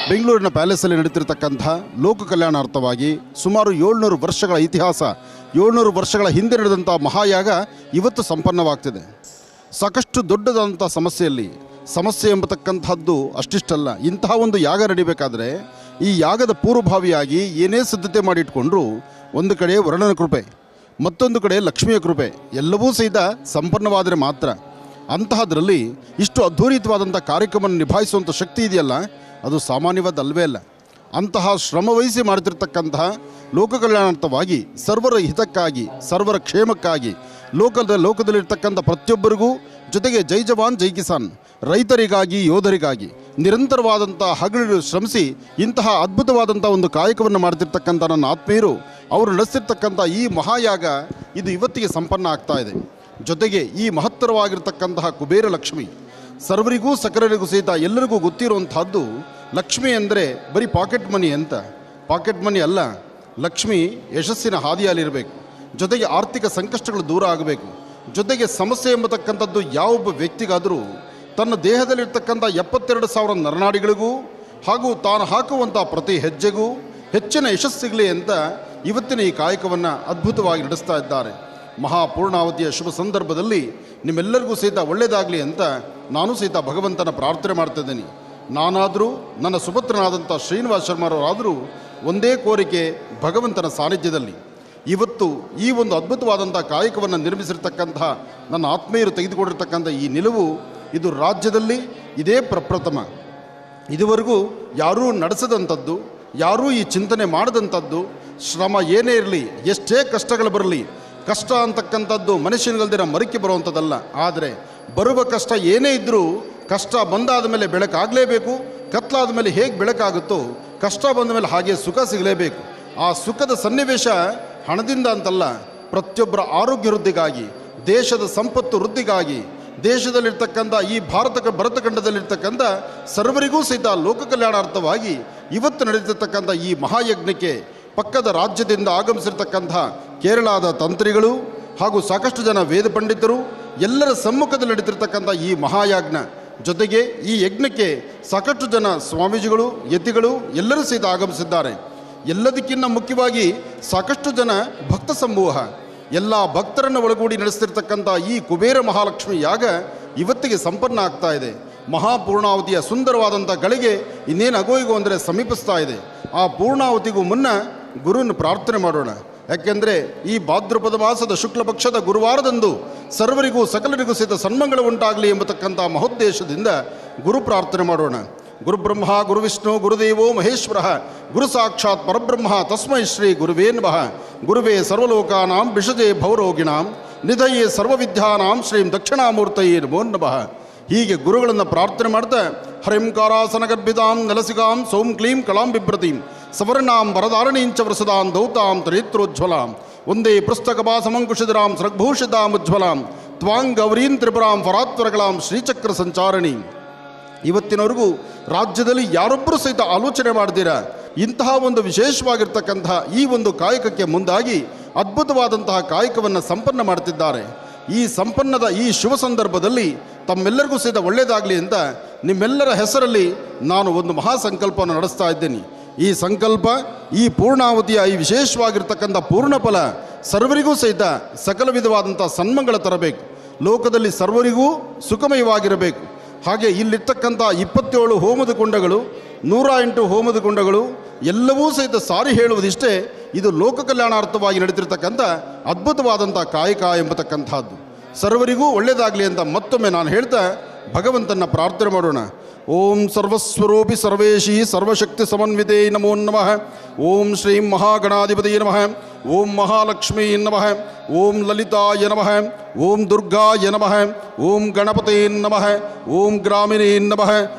ಬೆಂಗಳೂರಿನ ಪ್ಯಾಲೇಸಲ್ಲಿ ನಡೀತಿರ್ತಕ್ಕಂಥ ಲೋಕ ಕಲ್ಯಾಣಾರ್ಥವಾಗಿ ಸುಮಾರು 700 ವರ್ಷಗಳ ಇತಿಹಾಸ, 700 ವರ್ಷಗಳ ಹಿಂದೆ ನಡೆದಂಥ ಮಹಾಯಾಗ ಇವತ್ತು ಸಂಪನ್ನವಾಗ್ತಿದೆ. ಸಾಕಷ್ಟು ದೊಡ್ಡದಾದಂಥ ಸಮಸ್ಯೆ ಎಂಬತಕ್ಕಂಥದ್ದು ಅಷ್ಟಿಷ್ಟಲ್ಲ. ಇಂತಹ ಒಂದು ಯಾಗ ನಡಿಬೇಕಾದ್ರೆ ಈ ಯಾಗದ ಪೂರ್ವಭಾವಿಯಾಗಿ ಏನೇ ಸಿದ್ಧತೆ ಮಾಡಿಟ್ಕೊಂಡ್ರೂ ಒಂದು ಕಡೆ ವರ್ಣನ ಕೃಪೆ, ಮತ್ತೊಂದು ಕಡೆ ಲಕ್ಷ್ಮಿಯ ಕೃಪೆ ಎಲ್ಲವೂ ಸಹಿತ ಸಂಪನ್ನವಾದರೆ ಮಾತ್ರ ಅಂತಹದ್ರಲ್ಲಿ ಇಷ್ಟು ಅದ್ಧೂರಿತವಾದಂಥ ಕಾರ್ಯಕ್ರಮವನ್ನು ನಿಭಾಯಿಸುವಂಥ ಶಕ್ತಿ ಇದೆಯಲ್ಲ, ಅದು ಸಾಮಾನ್ಯವಾದಲ್ವೇ ಅಲ್ಲ. ಅಂತಹ ಶ್ರಮವಹಿಸಿ ಮಾಡ್ತಿರ್ತಕ್ಕಂತಹ ಲೋಕ ಕಲ್ಯಾಣಾರ್ಥವಾಗಿ, ಸರ್ವರ ಹಿತಕ್ಕಾಗಿ, ಸರ್ವರ ಕ್ಷೇಮಕ್ಕಾಗಿ, ಲೋಕದಲ್ಲಿರ್ತಕ್ಕಂಥ ಪ್ರತಿಯೊಬ್ಬರಿಗೂ, ಜೊತೆಗೆ ಜೈ ಜವಾನ್ ಜೈ ಕಿಸಾನ್, ರೈತರಿಗಾಗಿ, ಯೋಧರಿಗಾಗಿ ನಿರಂತರವಾದಂಥ ಹಗಲು ಶ್ರಮಿಸಿ ಇಂತಹ ಅದ್ಭುತವಾದಂಥ ಒಂದು ಕಾಯಕವನ್ನು ಮಾಡ್ತಿರ್ತಕ್ಕಂಥ ನನ್ನ ಆತ್ಮೀಯರು ಅವರು ನಡೆಸ್ತಿರ್ತಕ್ಕಂಥ ಈ ಮಹಾಯಾಗ ಇದು ಇವತ್ತಿಗೆ ಸಂಪನ್ನ ಆಗ್ತಾ ಇದೆ. ಜೊತೆಗೆ ಈ ಮಹತ್ತರವಾಗಿರ್ತಕ್ಕಂತಹ ಕುಬೇರ ಲಕ್ಷ್ಮಿ, ಸರ್ವರಿಗೂ ಸಕಲರಿಗೂ ಸಹಿತ ಎಲ್ಲರಿಗೂ ಗೊತ್ತಿರುವಂತಹದ್ದು, ಲಕ್ಷ್ಮಿ ಅಂದರೆ ಬರೀ ಪಾಕೆಟ್ ಮನಿ ಅಂತ. ಪಾಕೆಟ್ ಮನಿ ಅಲ್ಲ, ಲಕ್ಷ್ಮಿ ಯಶಸ್ಸಿನ ಹಾದಿಯಲ್ಲಿರಬೇಕು, ಜೊತೆಗೆ ಆರ್ಥಿಕ ಸಂಕಷ್ಟಗಳು ದೂರ ಆಗಬೇಕು, ಜೊತೆಗೆ ಸಮಸ್ಯೆ ಎಂಬತಕ್ಕಂಥದ್ದು ಯಾವೊಬ್ಬ ವ್ಯಕ್ತಿಗಾದರೂ ತನ್ನ ದೇಹದಲ್ಲಿರ್ತಕ್ಕಂಥ 72,000 ನರನಾಡಿಗಳಿಗೂ ಹಾಗೂ ತಾನು ಹಾಕುವಂಥ ಪ್ರತಿ ಹೆಜ್ಜೆಗೂ ಹೆಚ್ಚಿನ ಯಶಸ್ಸಿಗಲಿ ಅಂತ ಇವತ್ತಿನ ಈ ಕಾಯಕವನ್ನು ಅದ್ಭುತವಾಗಿ ನಡೆಸ್ತಾ ಇದ್ದಾರೆ. ಮಹಾಪೂರ್ಣಾವತಿಯ ಶುಭ ಸಂದರ್ಭದಲ್ಲಿ ನಿಮ್ಮೆಲ್ಲರಿಗೂ ಸಹಿತ ಒಳ್ಳೆಯದಾಗಲಿ ಅಂತ ನಾನು ಸಹಿತ ಭಗವಂತನ ಪ್ರಾರ್ಥನೆ ಮಾಡ್ತಿದ್ದೀನಿ. ನಾನಾದರೂ ನನ್ನ ಸುಪುತ್ರನಾದಂಥ ಶ್ರೀನಿವಾಸ ಶರ್ಮರವರಾದರೂ ಒಂದೇ ಕೋರಿಕೆ, ಭಗವಂತನ ಸಾನ್ನಿಧ್ಯದಲ್ಲಿ ಇವತ್ತು ಈ ಒಂದು ಅದ್ಭುತವಾದಂಥ ಕಾಯಕವನ್ನು ನಿರ್ಮಿಸಿರ್ತಕ್ಕಂತಹ ನನ್ನ ಆತ್ಮೀಯರು ತೆಗೆದುಕೊಂಡಿರ್ತಕ್ಕಂಥ ಈ ನಿಲುವು ಇದು ರಾಜ್ಯದಲ್ಲಿ ಇದೇ ಪ್ರಪ್ರಥಮ. ಇದುವರೆಗೂ ಯಾರೂ ನಡೆಸದಂಥದ್ದು, ಯಾರೂ ಈ ಚಿಂತನೆ ಮಾಡದಂಥದ್ದು. ಶ್ರಮ ಏನೇ ಇರಲಿ, ಎಷ್ಟೇ ಕಷ್ಟಗಳು ಬರಲಿ, ಕಷ್ಟ ಅಂತಕ್ಕಂಥದ್ದು ಮನುಷ್ಯನಿಗಲ್ದಿರ ಮರಿಕೆ ಬರುವಂಥದ್ದಲ್ಲ. ಆದರೆ ಬರುವ ಕಷ್ಟ ಏನೇ ಇದ್ದರೂ ಕಷ್ಟ ಬಂದಾದ ಮೇಲೆ ಬೆಳಕಾಗಲೇಬೇಕು. ಕತ್ಲಾದ ಮೇಲೆ ಹೇಗೆ ಬೆಳಕಾಗುತ್ತೋ, ಕಷ್ಟ ಬಂದ ಮೇಲೆ ಹಾಗೆ ಸುಖ ಸಿಗಲೇಬೇಕು. ಆ ಸುಖದ ಸನ್ನಿವೇಶ ಹಣದಿಂದ ಅಂತಲ್ಲ, ಪ್ರತಿಯೊಬ್ಬರ ಆರೋಗ್ಯ ವೃದ್ಧಿಗಾಗಿ, ದೇಶದ ಸಂಪತ್ತು ವೃದ್ಧಿಗಾಗಿ, ದೇಶದಲ್ಲಿರ್ತಕ್ಕಂಥ ಈ ಭರತಖಂಡದಲ್ಲಿರ್ತಕ್ಕಂಥ ಸರ್ವರಿಗೂ ಸಹಿತ ಲೋಕ ಕಲ್ಯಾಣಾರ್ಥವಾಗಿ ಇವತ್ತು ನಡೆದಿರ್ತಕ್ಕಂಥ ಈ ಮಹಾಯಜ್ಞಕ್ಕೆ ಪಕ್ಕದ ರಾಜ್ಯದಿಂದ ಆಗಮಿಸಿರ್ತಕ್ಕಂಥ ಕೇರಳದ ತಂತ್ರಿಗಳು ಹಾಗೂ ಸಾಕಷ್ಟು ಜನ ವೇದ ಪಂಡಿತರು ಎಲ್ಲರ ಸಮ್ಮುಖದಲ್ಲಿ ನಡೀತಿರ್ತಕ್ಕಂಥ ಈ ಮಹಾಯಜ್ಞ, ಜೊತೆಗೆ ಈ ಯಜ್ಞಕ್ಕೆ ಸಾಕಷ್ಟು ಜನ ಸ್ವಾಮೀಜಿಗಳು, ಯತಿಗಳು ಎಲ್ಲರೂ ಸಹಿತ ಆಗಮಿಸಿದ್ದಾರೆ. ಎಲ್ಲದಕ್ಕಿಂತ ಮುಖ್ಯವಾಗಿ ಸಾಕಷ್ಟು ಜನ ಭಕ್ತ ಸಮೂಹ, ಎಲ್ಲ ಭಕ್ತರನ್ನು ಒಳಗೂಡಿ ನಡೆಸ್ತಿರ್ತಕ್ಕಂಥ ಈ ಕುಬೇರ ಮಹಾಲಕ್ಷ್ಮಿ ಯಾಗ ಇವತ್ತಿಗೆ ಸಂಪನ್ನ ಆಗ್ತಾ ಇದೆ. ಮಹಾಪೂರ್ಣಾವತಿಯ ಸುಂದರವಾದಂಥ ಗಳಿಗೆ ಇನ್ನೇನು ಅಗೋಯಿಗೋ ಅಂದರೆ ಸಮೀಪಿಸ್ತಾ ಇದೆ. ಆ ಪೂರ್ಣಾವತಿಗೂ ಮುನ್ನ ಗುರುನ ಪ್ರಾರ್ಥನೆ ಮಾಡೋಣ. ಯಾಕೆಂದರೆ ಈ ಭಾದ್ರಪದ ಮಾಸದ ಶುಕ್ಲ ಪಕ್ಷದ ಗುರುವಾರದಂದು ಸರ್ವರಿಗೂ ಸಕಲರಿಗೂ ಸಹಿತ ಸನ್ಮಂಗಳ ಉಂಟಾಗಲಿ ಎಂಬತಕ್ಕಂಥ ಮಹೋದ್ದೇಶದಿಂದ ಗುರು ಪ್ರಾರ್ಥನೆ ಮಾಡೋಣ. ಗುರುಬ್ರಹ್ಮ ಗುರುವಿಷ್ಣು ಗುರುದೇವೋ ಮಹೇಶ್ವರ ಗುರು ಸಾಕ್ಷಾತ್ ಪರಬ್ರಹ್ಮ ತಸ್ಮೈ ಶ್ರೀ ಗುರುವೇ ನಮಃ. ಗುರುವೇ ಸರ್ವಲೋಕಾನಾಂ ವಿಷಜೇ ಭವರೋಗಿಣಾಂ ನಿಧಯೇ ಸರ್ವವಿದ್ಯಾನಾಂ ಶ್ರೀಂ ದಕ್ಷಿಣಾಮೂರ್ತಯೇ ನಮೋ ನಮಃ. ಹೀಗೆ ಗುರುಗಳನ್ನು ಪ್ರಾರ್ಥನೆ ಮಾಡ್ತಾ ಹರಿಂಕಾರಾಸನಗರ್ಭಿತಾಂ ನಲಸಿಗಾಂ ಸೌಂ ಕ್ಲೀಂ ಕಲಾಂ ಬಿಭ್ರತೀಂ ಸವರ್ಣಾಂ ವರದಾರಣೀಂಚ ವೃಸದಾಂ ದೌತಾಂ ತ್ರಿನೇತ್ರೋಜ್ವಲಾಂ ಒಂದೇ ಪುಸ್ತಕಭಾಸಮಂಕುಶಿಧರಾಂ ಸೃಗ್ಭೂಷಿತಾಂ ಉಜ್ವಲಾಂ ತ್ವಾಂ ಗೌರೀಂ ತ್ರಿಪುರಾಂ ಫರಾತ್ವರಗಳಾಂ ಶ್ರೀಚಕ್ರ ಸಂಚಾರಣಿ. ಇವತ್ತಿನವರೆಗೂ ರಾಜ್ಯದಲ್ಲಿ ಯಾರೊಬ್ಬರೂ ಸಹಿತ ಆಲೋಚನೆ ಮಾಡ್ದಿರ ಇಂತಹ ಒಂದು ವಿಶೇಷವಾಗಿರ್ತಕ್ಕಂತಹ ಈ ಒಂದು ಕಾಯಕಕ್ಕೆ ಮುಂದಾಗಿ ಅದ್ಭುತವಾದಂತಹ ಕಾಯಕವನ್ನು ಸಂಪನ್ನ ಮಾಡ್ತಿದ್ದಾರೆ. ಈ ಸಂಪನ್ನದ ಈ ಶುಭ ಸಂದರ್ಭದಲ್ಲಿ ತಮ್ಮೆಲ್ಲರಿಗೂ ಸಹಿತ ಒಳ್ಳೆಯದಾಗಲಿ ಅಂತ ನಿಮ್ಮೆಲ್ಲರ ಹೆಸರಲ್ಲಿ ನಾನು ಒಂದು ಮಹಾಸಂಕಲ್ಪವನ್ನು ನಡೆಸ್ತಾ ಇದ್ದೀನಿ. ಈ ಸಂಕಲ್ಪ ಈ ಪೂರ್ಣಾವತಿಯ ಈ ವಿಶೇಷವಾಗಿರ್ತಕ್ಕಂಥ ಪೂರ್ಣಫಲ ಸರ್ವರಿಗೂ ಸಹಿತ ಸಕಲ ವಿಧವಾದಂಥ ಸನ್ಮಂಗಳ ತರಬೇಕು, ಲೋಕದಲ್ಲಿ ಸರ್ವರಿಗೂ ಸುಖಮಯವಾಗಿರಬೇಕು. ಹಾಗೆ ಇಲ್ಲಿರ್ತಕ್ಕಂಥ 27 ಹೋಮದ ಕುಂಡಗಳು, 108 ಹೋಮದ ಕುಂಡಗಳು ಎಲ್ಲವೂ ಸಹಿತ ಸಾರಿ ಹೇಳುವುದಿಷ್ಟೇ, ಇದು ಲೋಕ ಕಲ್ಯಾಣಾರ್ಥವಾಗಿ ನಡೆದಿರ್ತಕ್ಕಂಥ ಅದ್ಭುತವಾದಂಥ ಕಾಯಕ ಎಂಬತಕ್ಕಂಥದ್ದು. ಸರ್ವರಿಗೂ ಒಳ್ಳೆಯದಾಗಲಿ ಅಂತ ಮತ್ತೊಮ್ಮೆ ನಾನು ಹೇಳ್ತಾ ಭಗವಂತನ ಪ್ರಾರ್ಥನೆ ಮಾಡೋಣ. ಓಂ ಸರ್ವಸ್ವರೂಪಿ ಸರ್ವೇಶಿ ಸರ್ವಶಕ್ತಿ ಸಮನ್ವಿತೇ ನಮೋ ನಮಃ. ಓಂ ಶ್ರೀಂ ಮಹಾಗಣಾಧಿಪತಿಯೇ ನಮಃ. ಓಂ ಮಹಾಲಕ್ಷ್ಮೀ ನಮಃ. ಓಂ ಲಲಿತಾಯ ನಮಃ. ಓಂ ದುರ್ಗಾಯ ನಮಃ. ಓಂ ಗಣಪತೇ ನಮಃ. ಓಂ ಗ್ರಾಮಿಣೇ ನಮಃ.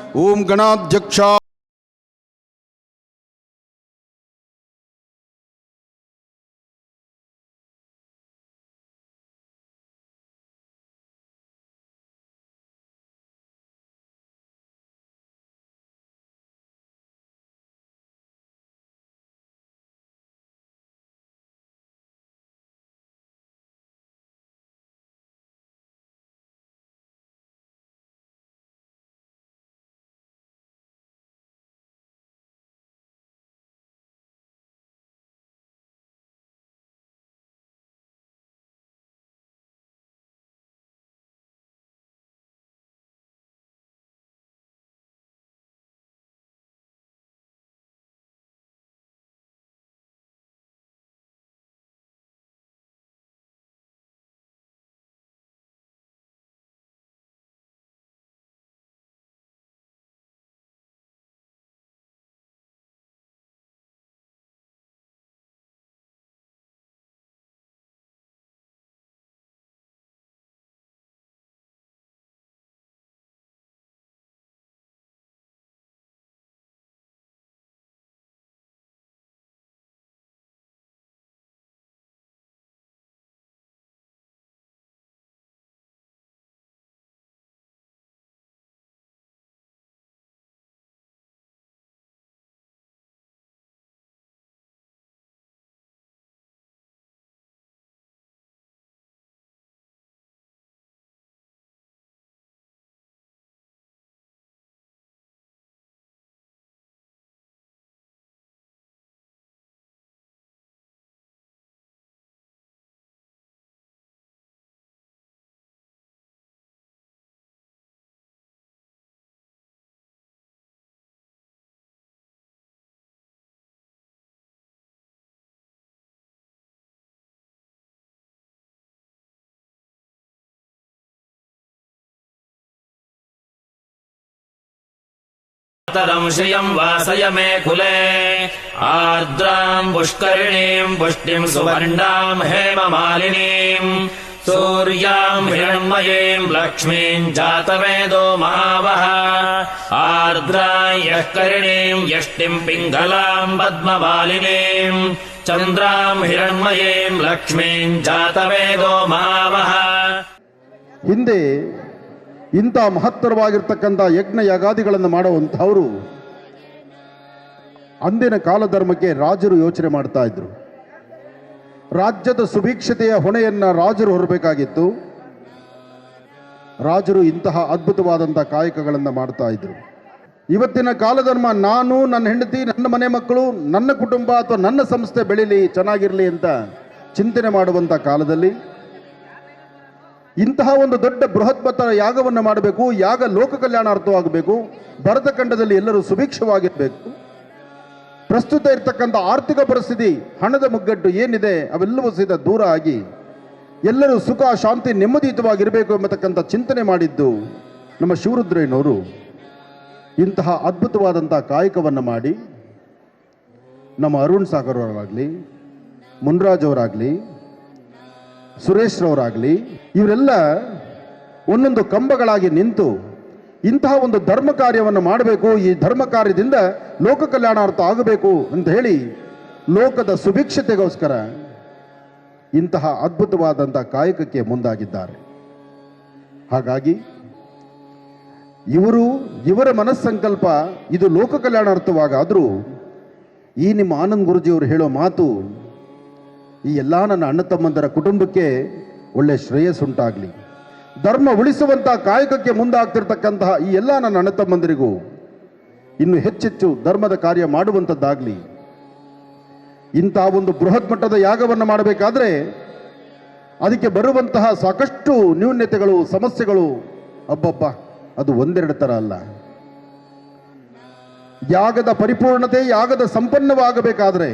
ಓಂ ಗಣಾಧ್ಯಕ್ಷ तरं श्रियं वासय मे कुले आर्द्रां पुष्करिणीं पुष्टिं सुवर्णां हेममालिनीं सूर्यां हिरण्मयीं लक्ष्मीं जातवेदो महावः आर्द्रां यष्करिणीं यष्टिं पिङ्गलां पद्ममालिनीं चन्द्रां हिरण्मयीं लक्ष्मीं जातवेदो महावः। ಹಿಂದೆ ಇಂಥ ಮಹತ್ತರವಾಗಿರ್ತಕ್ಕಂಥ ಯಜ್ಞ ಯಾಗಾದಿಗಳನ್ನು ಮಾಡುವಂಥವರು ಅಂದಿನ ಕಾಲಧರ್ಮಕ್ಕೆ ರಾಜರು ಯೋಚನೆ ಮಾಡ್ತಾ ಇದ್ರು. ರಾಜ್ಯದ ಸುಭಿಕ್ಷತೆಯ ಹೊಣೆಯನ್ನು ರಾಜರು ಹೊರಬೇಕಾಗಿತ್ತು. ರಾಜರು ಇಂತಹ ಅದ್ಭುತವಾದಂಥ ಕಾಯಕಗಳನ್ನು ಮಾಡ್ತಾ ಇದ್ರು. ಇವತ್ತಿನ ಕಾಲಧರ್ಮ ನಾನು, ನನ್ನ ಹೆಂಡತಿ, ನನ್ನ ಮನೆ ಮಕ್ಕಳು, ನನ್ನ ಕುಟುಂಬ ಅಥವಾ ನನ್ನ ಸಂಸ್ಥೆ ಬೆಳೀಲಿ, ಚೆನ್ನಾಗಿರಲಿ ಅಂತ ಚಿಂತನೆ ಮಾಡುವಂಥ ಕಾಲದಲ್ಲಿ ಇಂತಹ ಒಂದು ದೊಡ್ಡ ಬೃಹತ್ಪರ ಯಾಗವನ್ನು ಮಾಡಬೇಕು. ಯಾಗ ಲೋಕ ಕಲ್ಯಾಣಾರ್ಥವಾಗಬೇಕು. ಭರತಖಂಡದಲ್ಲಿ ಎಲ್ಲರೂ ಸುಭಿಕ್ಷವಾಗಿರಬೇಕು. ಪ್ರಸ್ತುತ ಇರತಕ್ಕಂಥ ಆರ್ಥಿಕ ಪರಿಸ್ಥಿತಿ, ಹಣದ ಮುಗ್ಗಟ್ಟು ಏನಿದೆ ಅವೆಲ್ಲವೂ ಸಹಿತ ದೂರ ಆಗಿ ಎಲ್ಲರೂ ಸುಖ, ಶಾಂತಿ, ನೆಮ್ಮದಿಯುತವಾಗಿರಬೇಕು ಎಂಬತಕ್ಕಂಥ ಚಿಂತನೆ ಮಾಡಿದ್ದು ನಮ್ಮ ಶಿವರುದ್ರಯ್ಯನವರು ಇಂತಹ ಅದ್ಭುತವಾದಂಥ ಕಾಯಕವನ್ನು ಮಾಡಿ ನಮ್ಮ ಅರುಣ್ ಸಾಗರ್ ಅವರಾಗಲಿ, ಮುನ್ರಾಜ್ ಅವರಾಗಲಿ, ಸುರೇಶ್ ರವರಾಗಲಿ ಇವರೆಲ್ಲ ಒಂದೊಂದು ಕಂಬಗಳಾಗಿ ನಿಂತು ಇಂತಹ ಒಂದು ಧರ್ಮ ಕಾರ್ಯವನ್ನು ಮಾಡಬೇಕು, ಈ ಧರ್ಮ ಕಾರ್ಯದಿಂದ ಲೋಕ ಕಲ್ಯಾಣಾರ್ಥ ಆಗಬೇಕು ಅಂತ ಹೇಳಿ ಲೋಕದ ಸುಭಿಕ್ಷತೆಗೋಸ್ಕರ ಇಂತಹ ಅದ್ಭುತವಾದಂಥ ಕಾಯಕಕ್ಕೆ ಮುಂದಾಗಿದ್ದಾರೆ. ಹಾಗಾಗಿ ಇವರ ಮನಸ್ಸಂಕಲ್ಪ ಇದು ಲೋಕ ಕಲ್ಯಾಣಾರ್ಥವಾಗಾದರೂ ಈ ನಿಮ್ಮ ಆನಂದ್ ಗುರುಜಿಯವರು ಹೇಳೋ ಮಾತು ಈ ಎಲ್ಲ ನನ್ನ ಅಣ್ಣ ತಮ್ಮಂದರ ಕುಟುಂಬಕ್ಕೆ ಒಳ್ಳೆ ಶ್ರೇಯಸ್ಸುಂಟಾಗಲಿ, ಧರ್ಮ ಉಳಿಸುವಂಥ ಕಾಯಕಕ್ಕೆ ಮುಂದಾಗ್ತಿರ್ತಕ್ಕಂತಹ ಈ ಎಲ್ಲ ನನ್ನ ಅಣ್ಣ ತಮ್ಮಂದರಿಗೂ ಇನ್ನು ಹೆಚ್ಚೆಚ್ಚು ಧರ್ಮದ ಕಾರ್ಯ ಮಾಡುವಂಥದ್ದಾಗಲಿ. ಇಂತಹ ಒಂದು ಬೃಹತ್ ಮಟ್ಟದ ಯಾಗವನ್ನು ಮಾಡಬೇಕಾದ್ರೆ ಅದಕ್ಕೆ ಬರುವಂತಹ ಸಾಕಷ್ಟು ನ್ಯೂನ್ಯತೆಗಳು, ಸಮಸ್ಯೆಗಳು ಅಬ್ಬಬ್ಬ ಅದು ಒಂದೆರಡು ಥರ ಅಲ್ಲ. ಯಾಗದ ಪರಿಪೂರ್ಣತೆ, ಯಾಗದ ಸಂಪನ್ನವಾಗಬೇಕಾದ್ರೆ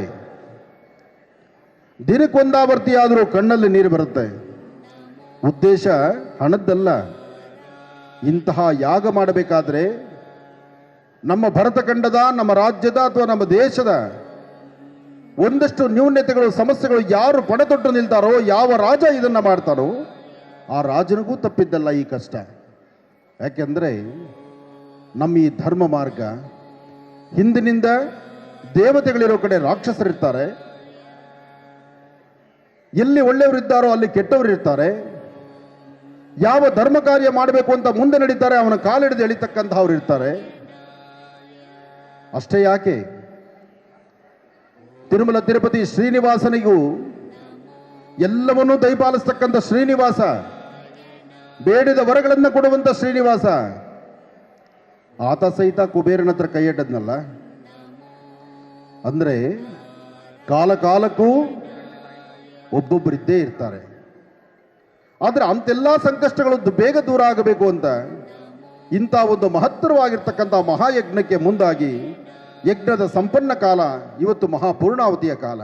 ದಿನಕ್ಕೊಂದಾವರ್ತಿಯಾದರೂ ಕಣ್ಣಲ್ಲಿ ನೀರು ಬರುತ್ತೆ. ಉದ್ದೇಶ ಹಣದ್ದಲ್ಲ. ಇಂತಹ ಯಾಗ ಮಾಡಬೇಕಾದ್ರೆ ನಮ್ಮ ಭರತಖಂಡದ, ನಮ್ಮ ರಾಜ್ಯದ ಅಥವಾ ನಮ್ಮ ದೇಶದ ಒಂದಷ್ಟು ನ್ಯೂನ್ಯತೆಗಳು, ಸಮಸ್ಯೆಗಳು ಯಾರು ಪಣತೊಟ್ಟು ನಿಲ್ತಾರೋ, ಯಾವ ರಾಜ ಇದನ್ನು ಮಾಡ್ತಾರೋ ಆ ರಾಜನಿಗೂ ತಪ್ಪಿದ್ದಲ್ಲ ಈ ಕಷ್ಟ. ಯಾಕೆಂದರೆ ನಮ್ಮ ಈ ಧರ್ಮ ಮಾರ್ಗ ಹಿಂದಿನಿಂದ ದೇವತೆಗಳಿರೋ ಕಡೆ ರಾಕ್ಷಸರಿರ್ತಾರೆ, ಎಲ್ಲಿ ಒಳ್ಳೆಯವರಿದ್ದಾರೋ ಅಲ್ಲಿ ಕೆಟ್ಟವರಿರ್ತಾರೆ. ಯಾವ ಧರ್ಮ ಕಾರ್ಯ ಮಾಡಬೇಕು ಅಂತ ಮುಂದೆ ನಡೀತಾರೆ ಅವನ ಕಾಲಿಡಿದು ಎಳಿತಕ್ಕಂಥವ್ರು ಇರ್ತಾರೆ. ಅಷ್ಟೇ ಯಾಕೆ, ತಿರುಮಲ ತಿರುಪತಿ ಶ್ರೀನಿವಾಸನಿಗೂ ಎಲ್ಲವನ್ನೂ ದಯಪಾಲಿಸ್ತಕ್ಕಂಥ ಶ್ರೀನಿವಾಸ, ಬೇಡಿದ ವರಗಳನ್ನು ಕೊಡುವಂಥ ಶ್ರೀನಿವಾಸ, ಆತ ಸಹಿತ ಕುಬೇರನ ಹತ್ರ ಕೈಯಡ್ಡದ್ನಲ್ಲ. ಅಂದರೆ ಕಾಲ ಕಾಲಕ್ಕೂ ಒಬ್ಬೊಬ್ಬರಿದ್ದೇ ಇರ್ತಾರೆ. ಆದರೆ ಅಂತೆಲ್ಲ ಸಂಕಷ್ಟಗಳು ಬೇಗ ದೂರ ಆಗಬೇಕು ಅಂತ ಇಂಥ ಒಂದು ಮಹತ್ತರವಾಗಿರ್ತಕ್ಕಂಥ ಮಹಾಯಜ್ಞಕ್ಕೆ ಮುಂದಾಗಿ ಯಜ್ಞದ ಸಂಪನ್ನ ಕಾಲ ಇವತ್ತು ಮಹಾಪೂರ್ಣಾವತಿಯ ಕಾಲ.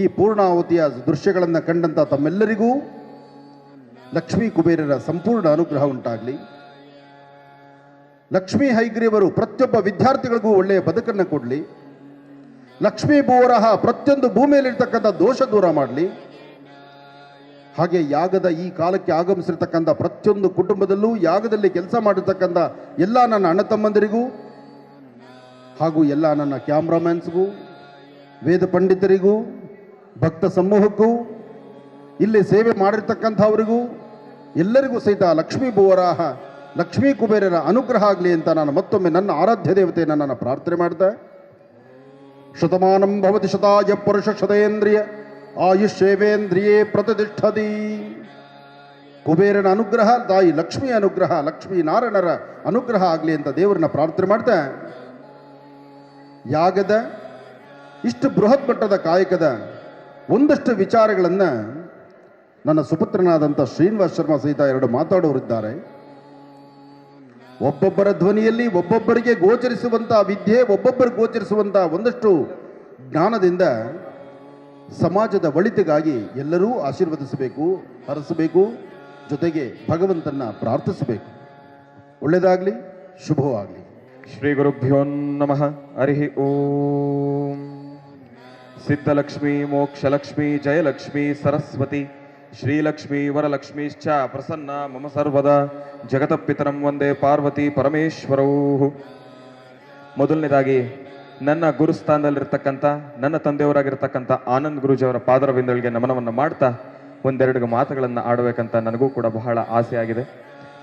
ಈ ಪೂರ್ಣಾವತಿಯ ದೃಶ್ಯಗಳನ್ನು ಕಂಡಂಥ ತಮ್ಮೆಲ್ಲರಿಗೂ ಲಕ್ಷ್ಮೀ ಕುಬೇರರ ಸಂಪೂರ್ಣ ಅನುಗ್ರಹ ಉಂಟಾಗಲಿ. ಲಕ್ಷ್ಮೀ ಹೈಗ್ರೀವರು ಪ್ರತಿಯೊಬ್ಬ ವಿದ್ಯಾರ್ಥಿಗಳಿಗೂ ಒಳ್ಳೆಯ ಬದುಕನ್ನು ಕೊಡಲಿ. ಲಕ್ಷ್ಮೀ ಭೂವರಹ ಪ್ರತಿಯೊಂದು ಭೂಮಿಯಲ್ಲಿರ್ತಕ್ಕಂಥ ದೋಷ ದೂರ ಮಾಡಲಿ. ಹಾಗೆ ಯಾಗದ ಈ ಕಾಲಕ್ಕೆ ಆಗಮಿಸಿರ್ತಕ್ಕಂಥ ಪ್ರತಿಯೊಂದು ಕುಟುಂಬದಲ್ಲೂ ಯಾಗದಲ್ಲಿ ಕೆಲಸ ಮಾಡಿರ್ತಕ್ಕಂಥ ಎಲ್ಲ ನನ್ನ ಅಣ್ಣ ತಮ್ಮಂದಿರಿಗೂ ಹಾಗೂ ಎಲ್ಲ ನನ್ನ ಕ್ಯಾಮ್ರಾಮ್ಯಾನ್ಸ್ಗೂ, ವೇದ ಪಂಡಿತರಿಗೂ, ಭಕ್ತ ಸಮೂಹಕ್ಕೂ, ಇಲ್ಲಿ ಸೇವೆ ಮಾಡಿರ್ತಕ್ಕಂಥವರಿಗೂ ಎಲ್ಲರಿಗೂ ಸಹಿತ ಲಕ್ಷ್ಮೀ ಭೂವರಾಹ, ಲಕ್ಷ್ಮೀ ಕುಬೇರರ ಅನುಗ್ರಹ ಆಗಲಿ ಅಂತ ನಾನು ಮತ್ತೊಮ್ಮೆ ನನ್ನ ಆರಾಧ್ಯ ದೇವತೆಯನ್ನು ನಾನು ಪ್ರಾರ್ಥನೆ ಮಾಡಿದೆ. ಶತಮಾನಂ ಭವತಿ ಶತಾಯ ಪುರುಷ ಶತೇಂದ್ರಿಯ ಆಯುಷ್ಯೇವೇಂದ್ರಿಯೇ ಪ್ರತಿಷ್ಠತಿ. ಕುಬೇರನ ಅನುಗ್ರಹ, ತಾಯಿ ಲಕ್ಷ್ಮಿಯ ಅನುಗ್ರಹ, ಲಕ್ಷ್ಮೀ ನಾರಾಯಣರ ಅನುಗ್ರಹ ಆಗಲಿ ಅಂತ ದೇವರನ್ನ ಪ್ರಾರ್ಥನೆ ಮಾಡ್ತಾ, ಯಾಗದ ಇಷ್ಟು ಬೃಹತ್ ಮಟ್ಟದ ಕಾಯಕದ ಒಂದಷ್ಟು ವಿಚಾರಗಳನ್ನು ನನ್ನ ಸುಪುತ್ರನಾದಂಥ ಶ್ರೀನಿವಾಸ್ ಶರ್ಮಾ ಸಹಿತ ಎರಡು ಮಾತಾಡೋರಿದ್ದಾರೆ. ಒಬ್ಬೊಬ್ಬರ ಧ್ವನಿಯಲ್ಲಿ ಒಬ್ಬೊಬ್ಬರಿಗೆ ಗೋಚರಿಸುವಂಥ ವಿದ್ಯೆ, ಒಬ್ಬೊಬ್ಬರಿಗೆ ಗೋಚರಿಸುವಂಥ ಒಂದಷ್ಟು ಜ್ಞಾನದಿಂದ ಸಮಾಜದ ಒಳಿತಿಗಾಗಿ ಎಲ್ಲರೂ ಆಶೀರ್ವದಿಸಬೇಕು, ಹರಸಬೇಕು, ಜೊತೆಗೆ ಭಗವಂತನ ಪ್ರಾರ್ಥಿಸಬೇಕು. ಒಳ್ಳೆಯದಾಗಲಿ, ಶುಭವಾಗಲಿ. ಶ್ರೀಗುರುಭ್ಯೋ ನಮಃ. ಹರಿ ಓಂ. ಸಿದ್ಧಲಕ್ಷ್ಮೀ ಮೋಕ್ಷಲಕ್ಷ್ಮೀ ಜಯಲಕ್ಷ್ಮೀ ಸರಸ್ವತಿ ಶ್ರೀಲಕ್ಷ್ಮೀ ವರಲಕ್ಷ್ಮೀಶ್ಚ ಪ್ರಸನ್ನ ಮಮ ಸರ್ವದಾ. ಜಗತಪಿತರಂ ವಂದೇ ಪಾರ್ವತಿ ಪರಮೇಶ್ವರೌ. ಮೊದಲನೇದಾಗಿ ನನ್ನ ಗುರುಸ್ಥಾನದಲ್ಲಿರ್ತಕ್ಕಂಥ ನನ್ನ ತಂದೆಯವರಾಗಿರ್ತಕ್ಕಂಥ ಆನಂದ್ ಗುರೂಜಿಯವರ ಪಾದರವಿಂದಗಳಿಗೆ ನಮನವನ್ನು ಮಾಡ್ತಾ ಒಂದೆರಡು ಮಾತುಗಳನ್ನು ಆಡಬೇಕಂತ ನನಗೂ ಕೂಡ ಬಹಳ ಆಸೆ ಆಗಿದೆ.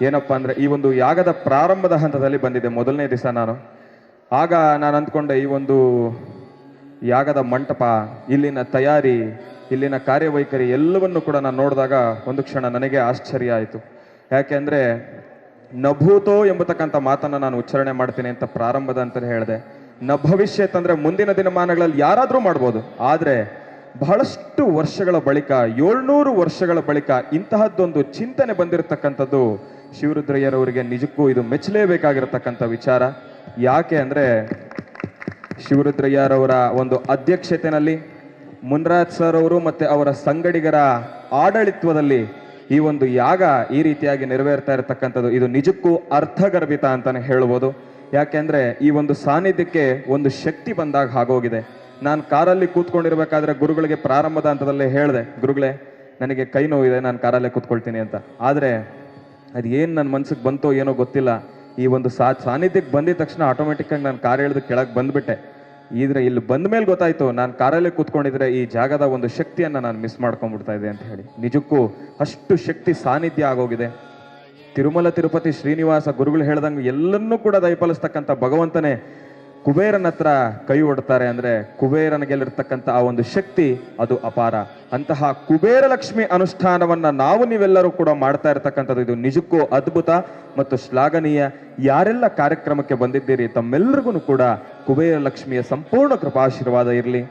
ಏನಪ್ಪ ಅಂದರೆ, ಈ ಒಂದು ಯಾಗದ ಪ್ರಾರಂಭದ ಹಂತದಲ್ಲಿ ಬಂದಿದೆ ಮೊದಲನೇ ದಿವಸ ನಾನು. ಆಗ ನಾನು ಅಂದ್ಕೊಂಡೆ, ಈ ಒಂದು ಯಾಗದ ಮಂಟಪ, ಇಲ್ಲಿನ ತಯಾರಿ, ಇಲ್ಲಿನ ಕಾರ್ಯವೈಖರಿ ಎಲ್ಲವನ್ನು ಕೂಡ ನಾನು ನೋಡಿದಾಗ ಒಂದು ಕ್ಷಣ ನನಗೆ ಆಶ್ಚರ್ಯ ಆಯಿತು. ಯಾಕೆ ಅಂದರೆ, ನಭೂತೋ ಎಂಬತಕ್ಕಂಥ ಮಾತನ್ನು ನಾನು ಉಚ್ಚಾರಣೆ ಮಾಡ್ತೀನಿ ಅಂತ ಪ್ರಾರಂಭದ ಅಂತಲೇ ಹೇಳಿದೆ. ನ ಭವಿಷ್ಯತ್ ಅಂದರೆ ಮುಂದಿನ ದಿನಮಾನಗಳಲ್ಲಿ ಯಾರಾದರೂ ಮಾಡ್ಬೋದು. ಆದರೆ ಬಹಳಷ್ಟು ವರ್ಷಗಳ ಬಳಿಕ, 700 ವರ್ಷಗಳ ಬಳಿಕ ಇಂತಹದ್ದೊಂದು ಚಿಂತನೆ ಬಂದಿರತಕ್ಕಂಥದ್ದು ಶಿವರುದ್ರಯ್ಯರವರಿಗೆ ನಿಜಕ್ಕೂ ಇದು ಮೆಚ್ಚಲೇಬೇಕಾಗಿರತಕ್ಕಂಥ ವಿಚಾರ. ಯಾಕೆ ಅಂದರೆ, ಶಿವರುದ್ರಯ್ಯರವರ ಒಂದು ಅಧ್ಯಕ್ಷತೆಯಲ್ಲಿ ಮುನ್ರಾಜ್ ಸರ್ ಅವರು ಮತ್ತು ಅವರ ಸಂಗಡಿಗರ ಆಡಳಿತ್ವದಲ್ಲಿ ಈ ಒಂದು ಯಾಗ ಈ ರೀತಿಯಾಗಿ ನೆರವೇರ್ತಾ ಇರತಕ್ಕಂಥದ್ದು ಇದು ನಿಜಕ್ಕೂ ಅರ್ಥಗರ್ಭಿತ ಅಂತಾನೆ ಹೇಳ್ಬೋದು. ಯಾಕೆಂದ್ರೆ ಈ ಒಂದು ಸಾನ್ನಿಧ್ಯಕ್ಕೆ ಒಂದು ಶಕ್ತಿ ಬಂದಾಗ ಆಗೋಗಿದೆ. ನಾನು ಕಾರಲ್ಲಿ ಕೂತ್ಕೊಂಡಿರ್ಬೇಕಾದ್ರೆ ಗುರುಗಳಿಗೆ ಪ್ರಾರಂಭದ ಹಂತದಲ್ಲೇ ಹೇಳಿದೆ, ಗುರುಗಳೇ ನನಗೆ ಕೈ ನೋವಿದೆ, ನಾನು ಕಾರಲ್ಲೇ ಕೂತ್ಕೊಳ್ತೀನಿ ಅಂತ. ಆದರೆ ಅದು ಏನು ನನ್ನ ಮನ್ಸಿಗೆ ಬಂತೋ ಏನೋ ಗೊತ್ತಿಲ್ಲ, ಈ ಒಂದು ಸಾನ್ನಿಧ್ಯಕ್ಕೆ ಬಂದಿದ ತಕ್ಷಣ ಆಟೋಮೆಟಿಕ್ಕಾಗಿ ನಾನು ಕಾರ್ ಎಳೆದು ಕೆಳಗೆ ಬಂದುಬಿಟ್ಟೆ. ಇದ್ರೆ ಇಲ್ಲಿ ಬಂದ ಮೇಲೆ ಗೊತ್ತಾಯ್ತು, ನಾನು ಕಾರಲ್ಲೇ ಕೂತ್ಕೊಂಡಿದ್ರೆ ಈ ಜಾಗದ ಒಂದು ಶಕ್ತಿಯನ್ನು ನಾನು ಮಿಸ್ ಮಾಡ್ಕೊಂಡ್ಬಿಡ್ತಾ ಇದೆ ಅಂತ ಹೇಳಿ. ನಿಜಕ್ಕೂ ಅಷ್ಟು ಶಕ್ತಿ ಸಾನ್ನಿಧ್ಯ ಆಗೋಗಿದೆ. ತಿರುಮಲ ತಿರುಪತಿ ಶ್ರೀನಿವಾಸ ಗುರುಗಳು ಹೇಳ್ದಂಗೆ ಎಲ್ಲನ್ನೂ ಕೂಡ ದಯಪಾಲಿಸ್ತಕ್ಕಂಥ ಭಗವಂತನೇ ಕುಬೇರನ ಹತ್ರ ಕೈ ಒಡ್ತಾರೆ ಅಂದರೆ ಕುಬೇರನಿಗೆಲ್ಲಿರ್ತಕ್ಕಂಥ ಆ ಒಂದು ಶಕ್ತಿ ಅದು ಅಪಾರ. ಅಂತಹ ಕುಬೇರ ಲಕ್ಷ್ಮಿ ಅನುಷ್ಠಾನವನ್ನ ನಾವು ನೀವೆಲ್ಲರೂ ಕೂಡ ಮಾಡ್ತಾ ಇರತಕ್ಕಂಥದ್ದು ಇದು ನಿಜಕ್ಕೂ ಅದ್ಭುತ ಮತ್ತು ಶ್ಲಾಘನೀಯ. ಯಾರೆಲ್ಲ ಕಾರ್ಯಕ್ರಮಕ್ಕೆ ಬಂದಿದ್ದೀರಿ ತಮ್ಮೆಲ್ಲರಿಗೂ ಕೂಡ ಕುಬೇರ ಲಕ್ಷ್ಮಿಯ ಸಂಪೂರ್ಣ ಕೃಪಾಶೀರ್ವಾದ ಇರಲಿ.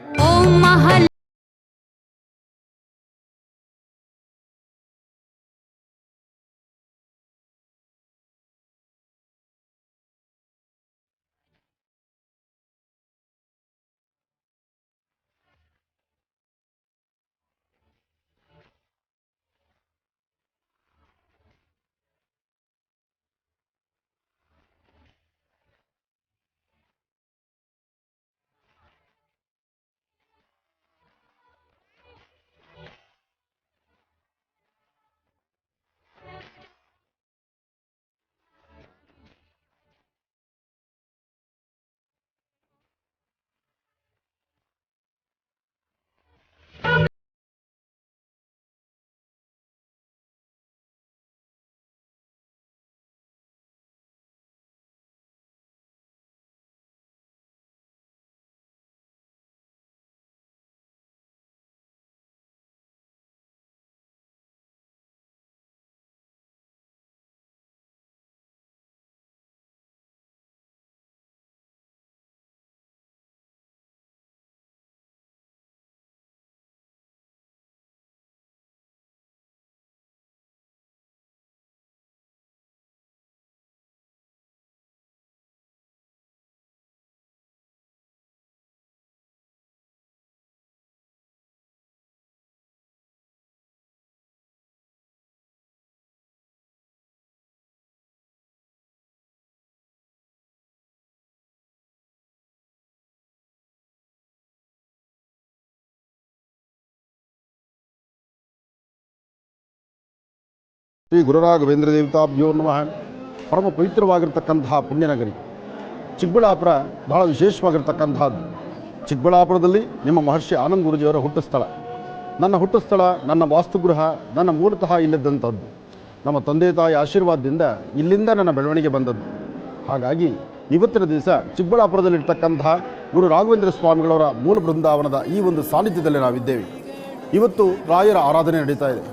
ಶ್ರೀ ಗುರುರಾಘವೇಂದ್ರ ದೇವತಾಭ್ಯೋ ನಮಃ. ಪರಮ ಪವಿತ್ರವಾಗಿರ್ತಕ್ಕಂತಹ ಪುಣ್ಯನಗರಿ ಚಿಕ್ಕಬಳ್ಳಾಪುರ ಬಹಳ ವಿಶೇಷವಾಗಿರ್ತಕ್ಕಂಥದ್ದು. ಚಿಕ್ಕಬಳ್ಳಾಪುರದಲ್ಲಿ ನಿಮ್ಮ ಮಹರ್ಷಿ ಆನಂದ್ ಗುರೂಜಿಯವರ ಹುಟ್ಟುಸ್ಥಳ, ನನ್ನ ಹುಟ್ಟುಸ್ಥಳ, ನನ್ನ ವಾಸ್ತುಗೃಹ, ನನ್ನ ಮೂಲತಃ ಇಲ್ಲದಂಥದ್ದು. ನಮ್ಮ ತಂದೆ ತಾಯಿ ಆಶೀರ್ವಾದದಿಂದ ಇಲ್ಲಿಂದ ನನ್ನ ಬೆಳವಣಿಗೆ ಬಂದದ್ದು. ಹಾಗಾಗಿ ಇವತ್ತಿನ ದಿವಸ ಚಿಕ್ಕಬಳ್ಳಾಪುರದಲ್ಲಿರ್ತಕ್ಕಂತಹ ಗುರು ರಾಘವೇಂದ್ರ ಸ್ವಾಮಿಗಳವರ ಮೂಲ ಬೃಂದಾವನದ ಈ ಒಂದು ಸಾನ್ನಿಧ್ಯದಲ್ಲಿ ನಾವಿದ್ದೇವೆ. ಇವತ್ತು ರಾಯರ ಆರಾಧನೆ ನಡೀತಾ ಇದೆ.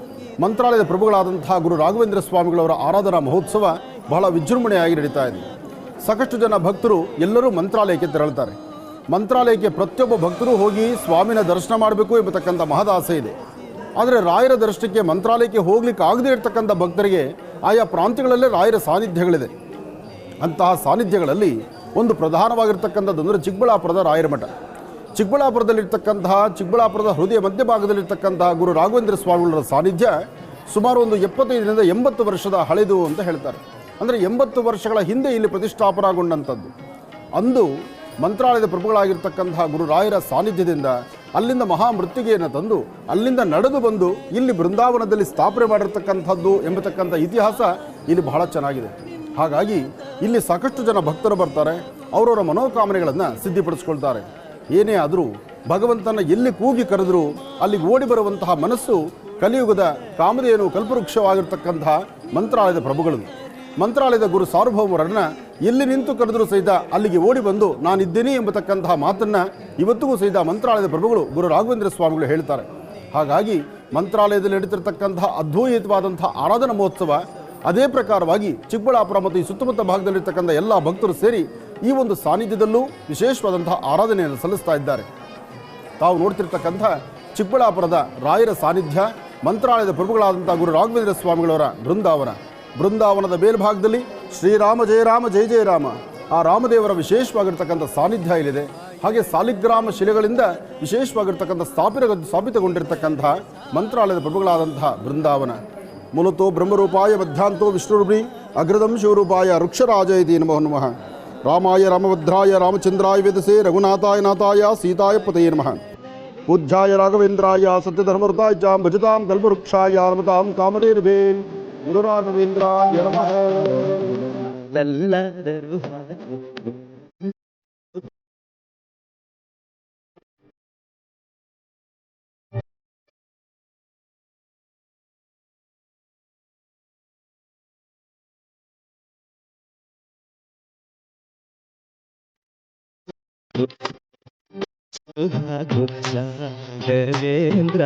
ಮಂತ್ರಾಲಯದ ಪ್ರಭುಗಳಾದಂತಹ ಗುರು ರಾಘವೇಂದ್ರ ಸ್ವಾಮಿಗಳವರ ಆರಾಧನಾ ಮಹೋತ್ಸವ ಬಹಳ ವಿಜೃಂಭಣೆಯಾಗಿ ನಡೀತಾ ಇದೆ. ಸಾಕಷ್ಟು ಜನ ಭಕ್ತರು ಎಲ್ಲರೂ ಮಂತ್ರಾಲಯಕ್ಕೆ ತೆರಳುತ್ತಾರೆ. ಮಂತ್ರಾಲಯಕ್ಕೆ ಪ್ರತಿಯೊಬ್ಬ ಭಕ್ತರು ಹೋಗಿ ಸ್ವಾಮಿನ ದರ್ಶನ ಮಾಡಬೇಕು ಎಂಬತಕ್ಕಂಥ ಮಹದಾಸೆ ಇದೆ. ಆದರೆ ರಾಯರ ದರ್ಶನಕ್ಕೆ ಮಂತ್ರಾಲಯಕ್ಕೆ ಹೋಗ್ಲಿಕ್ಕೆ ಆಗದೇ ಇರತಕ್ಕಂಥ ಭಕ್ತರಿಗೆ ಆಯಾ ಪ್ರಾಂತ್ಯಗಳಲ್ಲೇ ರಾಯರ ಸಾನ್ನಿಧ್ಯಗಳಿದೆ. ಅಂತಹ ಸಾನ್ನಿಧ್ಯಗಳಲ್ಲಿ ಒಂದು ಪ್ರಧಾನವಾಗಿರ್ತಕ್ಕಂಥದ್ದು ಅಂದರೆ ಚಿಕ್ಕಬಳ್ಳಾಪುರದ ರಾಯರ ಮಠ. ಚಿಕ್ಕಬಳ್ಳಾಪುರದಲ್ಲಿರ್ತಕ್ಕಂತಹ ಚಿಕ್ಕಬಳ್ಳಾಪುರದ ಹೃದಯ ಮಧ್ಯಭಾಗದಲ್ಲಿರ್ತಕ್ಕಂತಹ ಗುರು ರಾಘವೇಂದ್ರ ಸ್ವಾಮಿಗಳ ಸಾನ್ನಿಧ್ಯ ಸುಮಾರು ಒಂದು 75ರಿಂದ 80 ವರ್ಷದ ಹಳೆದು ಅಂತ ಹೇಳ್ತಾರೆ. ಅಂದರೆ 80 ವರ್ಷಗಳ ಹಿಂದೆ ಇಲ್ಲಿ ಪ್ರತಿಷ್ಠಾಪನಾಗೊಂಡಂಥದ್ದು. ಅಂದು ಮಂತ್ರಾಲಯದ ಪ್ರಭುಗಳಾಗಿರ್ತಕ್ಕಂತಹ ಗುರುರಾಯರ ಸಾನ್ನಿಧ್ಯದಿಂದ ಅಲ್ಲಿಂದ ಮಹಾಮೃತ್ತಿಗೆಯನ್ನು ತಂದು ಅಲ್ಲಿಂದ ನಡೆದು ಬಂದು ಇಲ್ಲಿ ಬೃಂದಾವನದಲ್ಲಿ ಸ್ಥಾಪನೆ ಮಾಡಿರ್ತಕ್ಕಂಥದ್ದು ಎಂಬತಕ್ಕಂಥ ಇತಿಹಾಸ ಇಲ್ಲಿ ಬಹಳ ಚೆನ್ನಾಗಿದೆ. ಹಾಗಾಗಿ ಇಲ್ಲಿ ಸಾಕಷ್ಟು ಜನ ಭಕ್ತರು ಬರ್ತಾರೆ, ಅವರವರ ಮನೋಕಾಮನೆಗಳನ್ನು ಸಿದ್ಧಿಪಡಿಸ್ಕೊಳ್ತಾರೆ. ಏನೇ ಆದರೂ ಭಗವಂತನ ಎಲ್ಲಿ ಕೂಗಿ ಕರೆದರೂ ಅಲ್ಲಿಗೆ ಓಡಿ ಬರುವಂತಹ ಮನಸ್ಸು ಕಲಿಯುಗದ ಕಾಮಧೇನು ಕಲ್ಪವೃಕ್ಷವಾಗಿರ್ತಕ್ಕಂತಹ ಮಂತ್ರಾಲಯದ ಪ್ರಭುಗಳು. ಮಂತ್ರಾಲಯದ ಗುರು ಸಾರ್ವಭೌಮರನ್ನ ಎಲ್ಲಿ ನಿಂತು ಕರೆದರೂ ಸಹಿತ ಅಲ್ಲಿಗೆ ಓಡಿ ಬಂದು ನಾನಿದ್ದೇನೆ ಎಂಬತಕ್ಕಂತಹ ಮಾತನ್ನು ಇವತ್ತಿಗೂ ಸಹಿತ ಮಂತ್ರಾಲಯದ ಪ್ರಭುಗಳು ಗುರು ರಾಘವೇಂದ್ರ ಸ್ವಾಮಿಗಳು ಹೇಳ್ತಾರೆ. ಹಾಗಾಗಿ ಮಂತ್ರಾಲಯದಲ್ಲಿ ನಡೀತಿರ್ತಕ್ಕಂತಹ ಅದ್ವೈತವಾದಂತಹ ಆರಾಧನಾ ಮಹೋತ್ಸವ ಅದೇ ಪ್ರಕಾರವಾಗಿ ಚಿಕ್ಕಬಳ್ಳಾಪುರ ಮತ್ತು ಈ ಸುತ್ತಮುತ್ತ ಭಾಗದಲ್ಲಿರ್ತಕ್ಕಂಥ ಎಲ್ಲ ಭಕ್ತರು ಸೇರಿ ಈ ಒಂದು ಸಾನ್ನಿಧ್ಯದಲ್ಲೂ ವಿಶೇಷವಾದಂತಹ ಆರಾಧನೆಯನ್ನು ಸಲ್ಲಿಸ್ತಾ ಇದ್ದಾರೆ. ತಾವು ನೋಡ್ತಿರ್ತಕ್ಕಂಥ ಚಿಕ್ಕಬಳ್ಳಾಪುರದ ರಾಯರ ಸಾನ್ನಿಧ್ಯ ಮಂತ್ರಾಲಯದ ಪ್ರಭುಗಳಾದಂಥ ಗುರು ರಾಘವೇಂದ್ರ ಸ್ವಾಮಿಗಳವರ ಬೃಂದಾವನದ ಮೇಲ್ಭಾಗದಲ್ಲಿ ಶ್ರೀರಾಮ ಜಯ ರಾಮ ಜಯ ಜಯ ರಾಮ ಆ ರಾಮದೇವರ ವಿಶೇಷವಾಗಿರ್ತಕ್ಕಂಥ ಸಾನ್ನಿಧ್ಯ ಇಲ್ಲಿದೆ. ಹಾಗೆ ಸಾಲಿಗ್ರಾಮ ಶಿಲೆಗಳಿಂದ ವಿಶೇಷವಾಗಿರ್ತಕ್ಕಂಥ ಸ್ಥಾಪಿತಗೊಂಡಿರ್ತಕ್ಕಂಥ ಮಂತ್ರಾಲಯದ ಪ್ರಭುಗಳಾದಂತಹ ಬೃಂದಾವನ. ಮೂಲತೋ ಬ್ರಹ್ಮರೂಪಾಯ ಮಧ್ಯಾಂತೋ ವಿಷ್ಣುರೂಪಿ ಅಗ್ರದಂ ಶಿವರೂಪಾಯ ವೃಕ್ಷರಾಜ ಇತಿ ನಮೋ ನಮಃ. ರಾಮಾಯ ರಾಮಭದ್ರಾಯ ರಾಮಚಂದ್ರಾಯ ವೇದಸೇ ರಘುನಾಥಾಯ ನಾಥಾಯ ಸೀತಾಯ ಪತಯೇ ನಮಃ. ಪೂಜ್ಯಾಯ ರಾಘವೇಂದ್ರಾಯ ಸತ್ಯಧರ್ಮವೃತಾಯ ಚ ಭಜತಾಂ ಕಲ್ಪವೃಕ್ಷಾಯ ನಮತಾಂ ಕಾಮಧೇನವೇ ಗುರು ರಾಘವೇಂದ್ರಾಯ ನಮಃ. ರಾಘವೇಂದ್ರ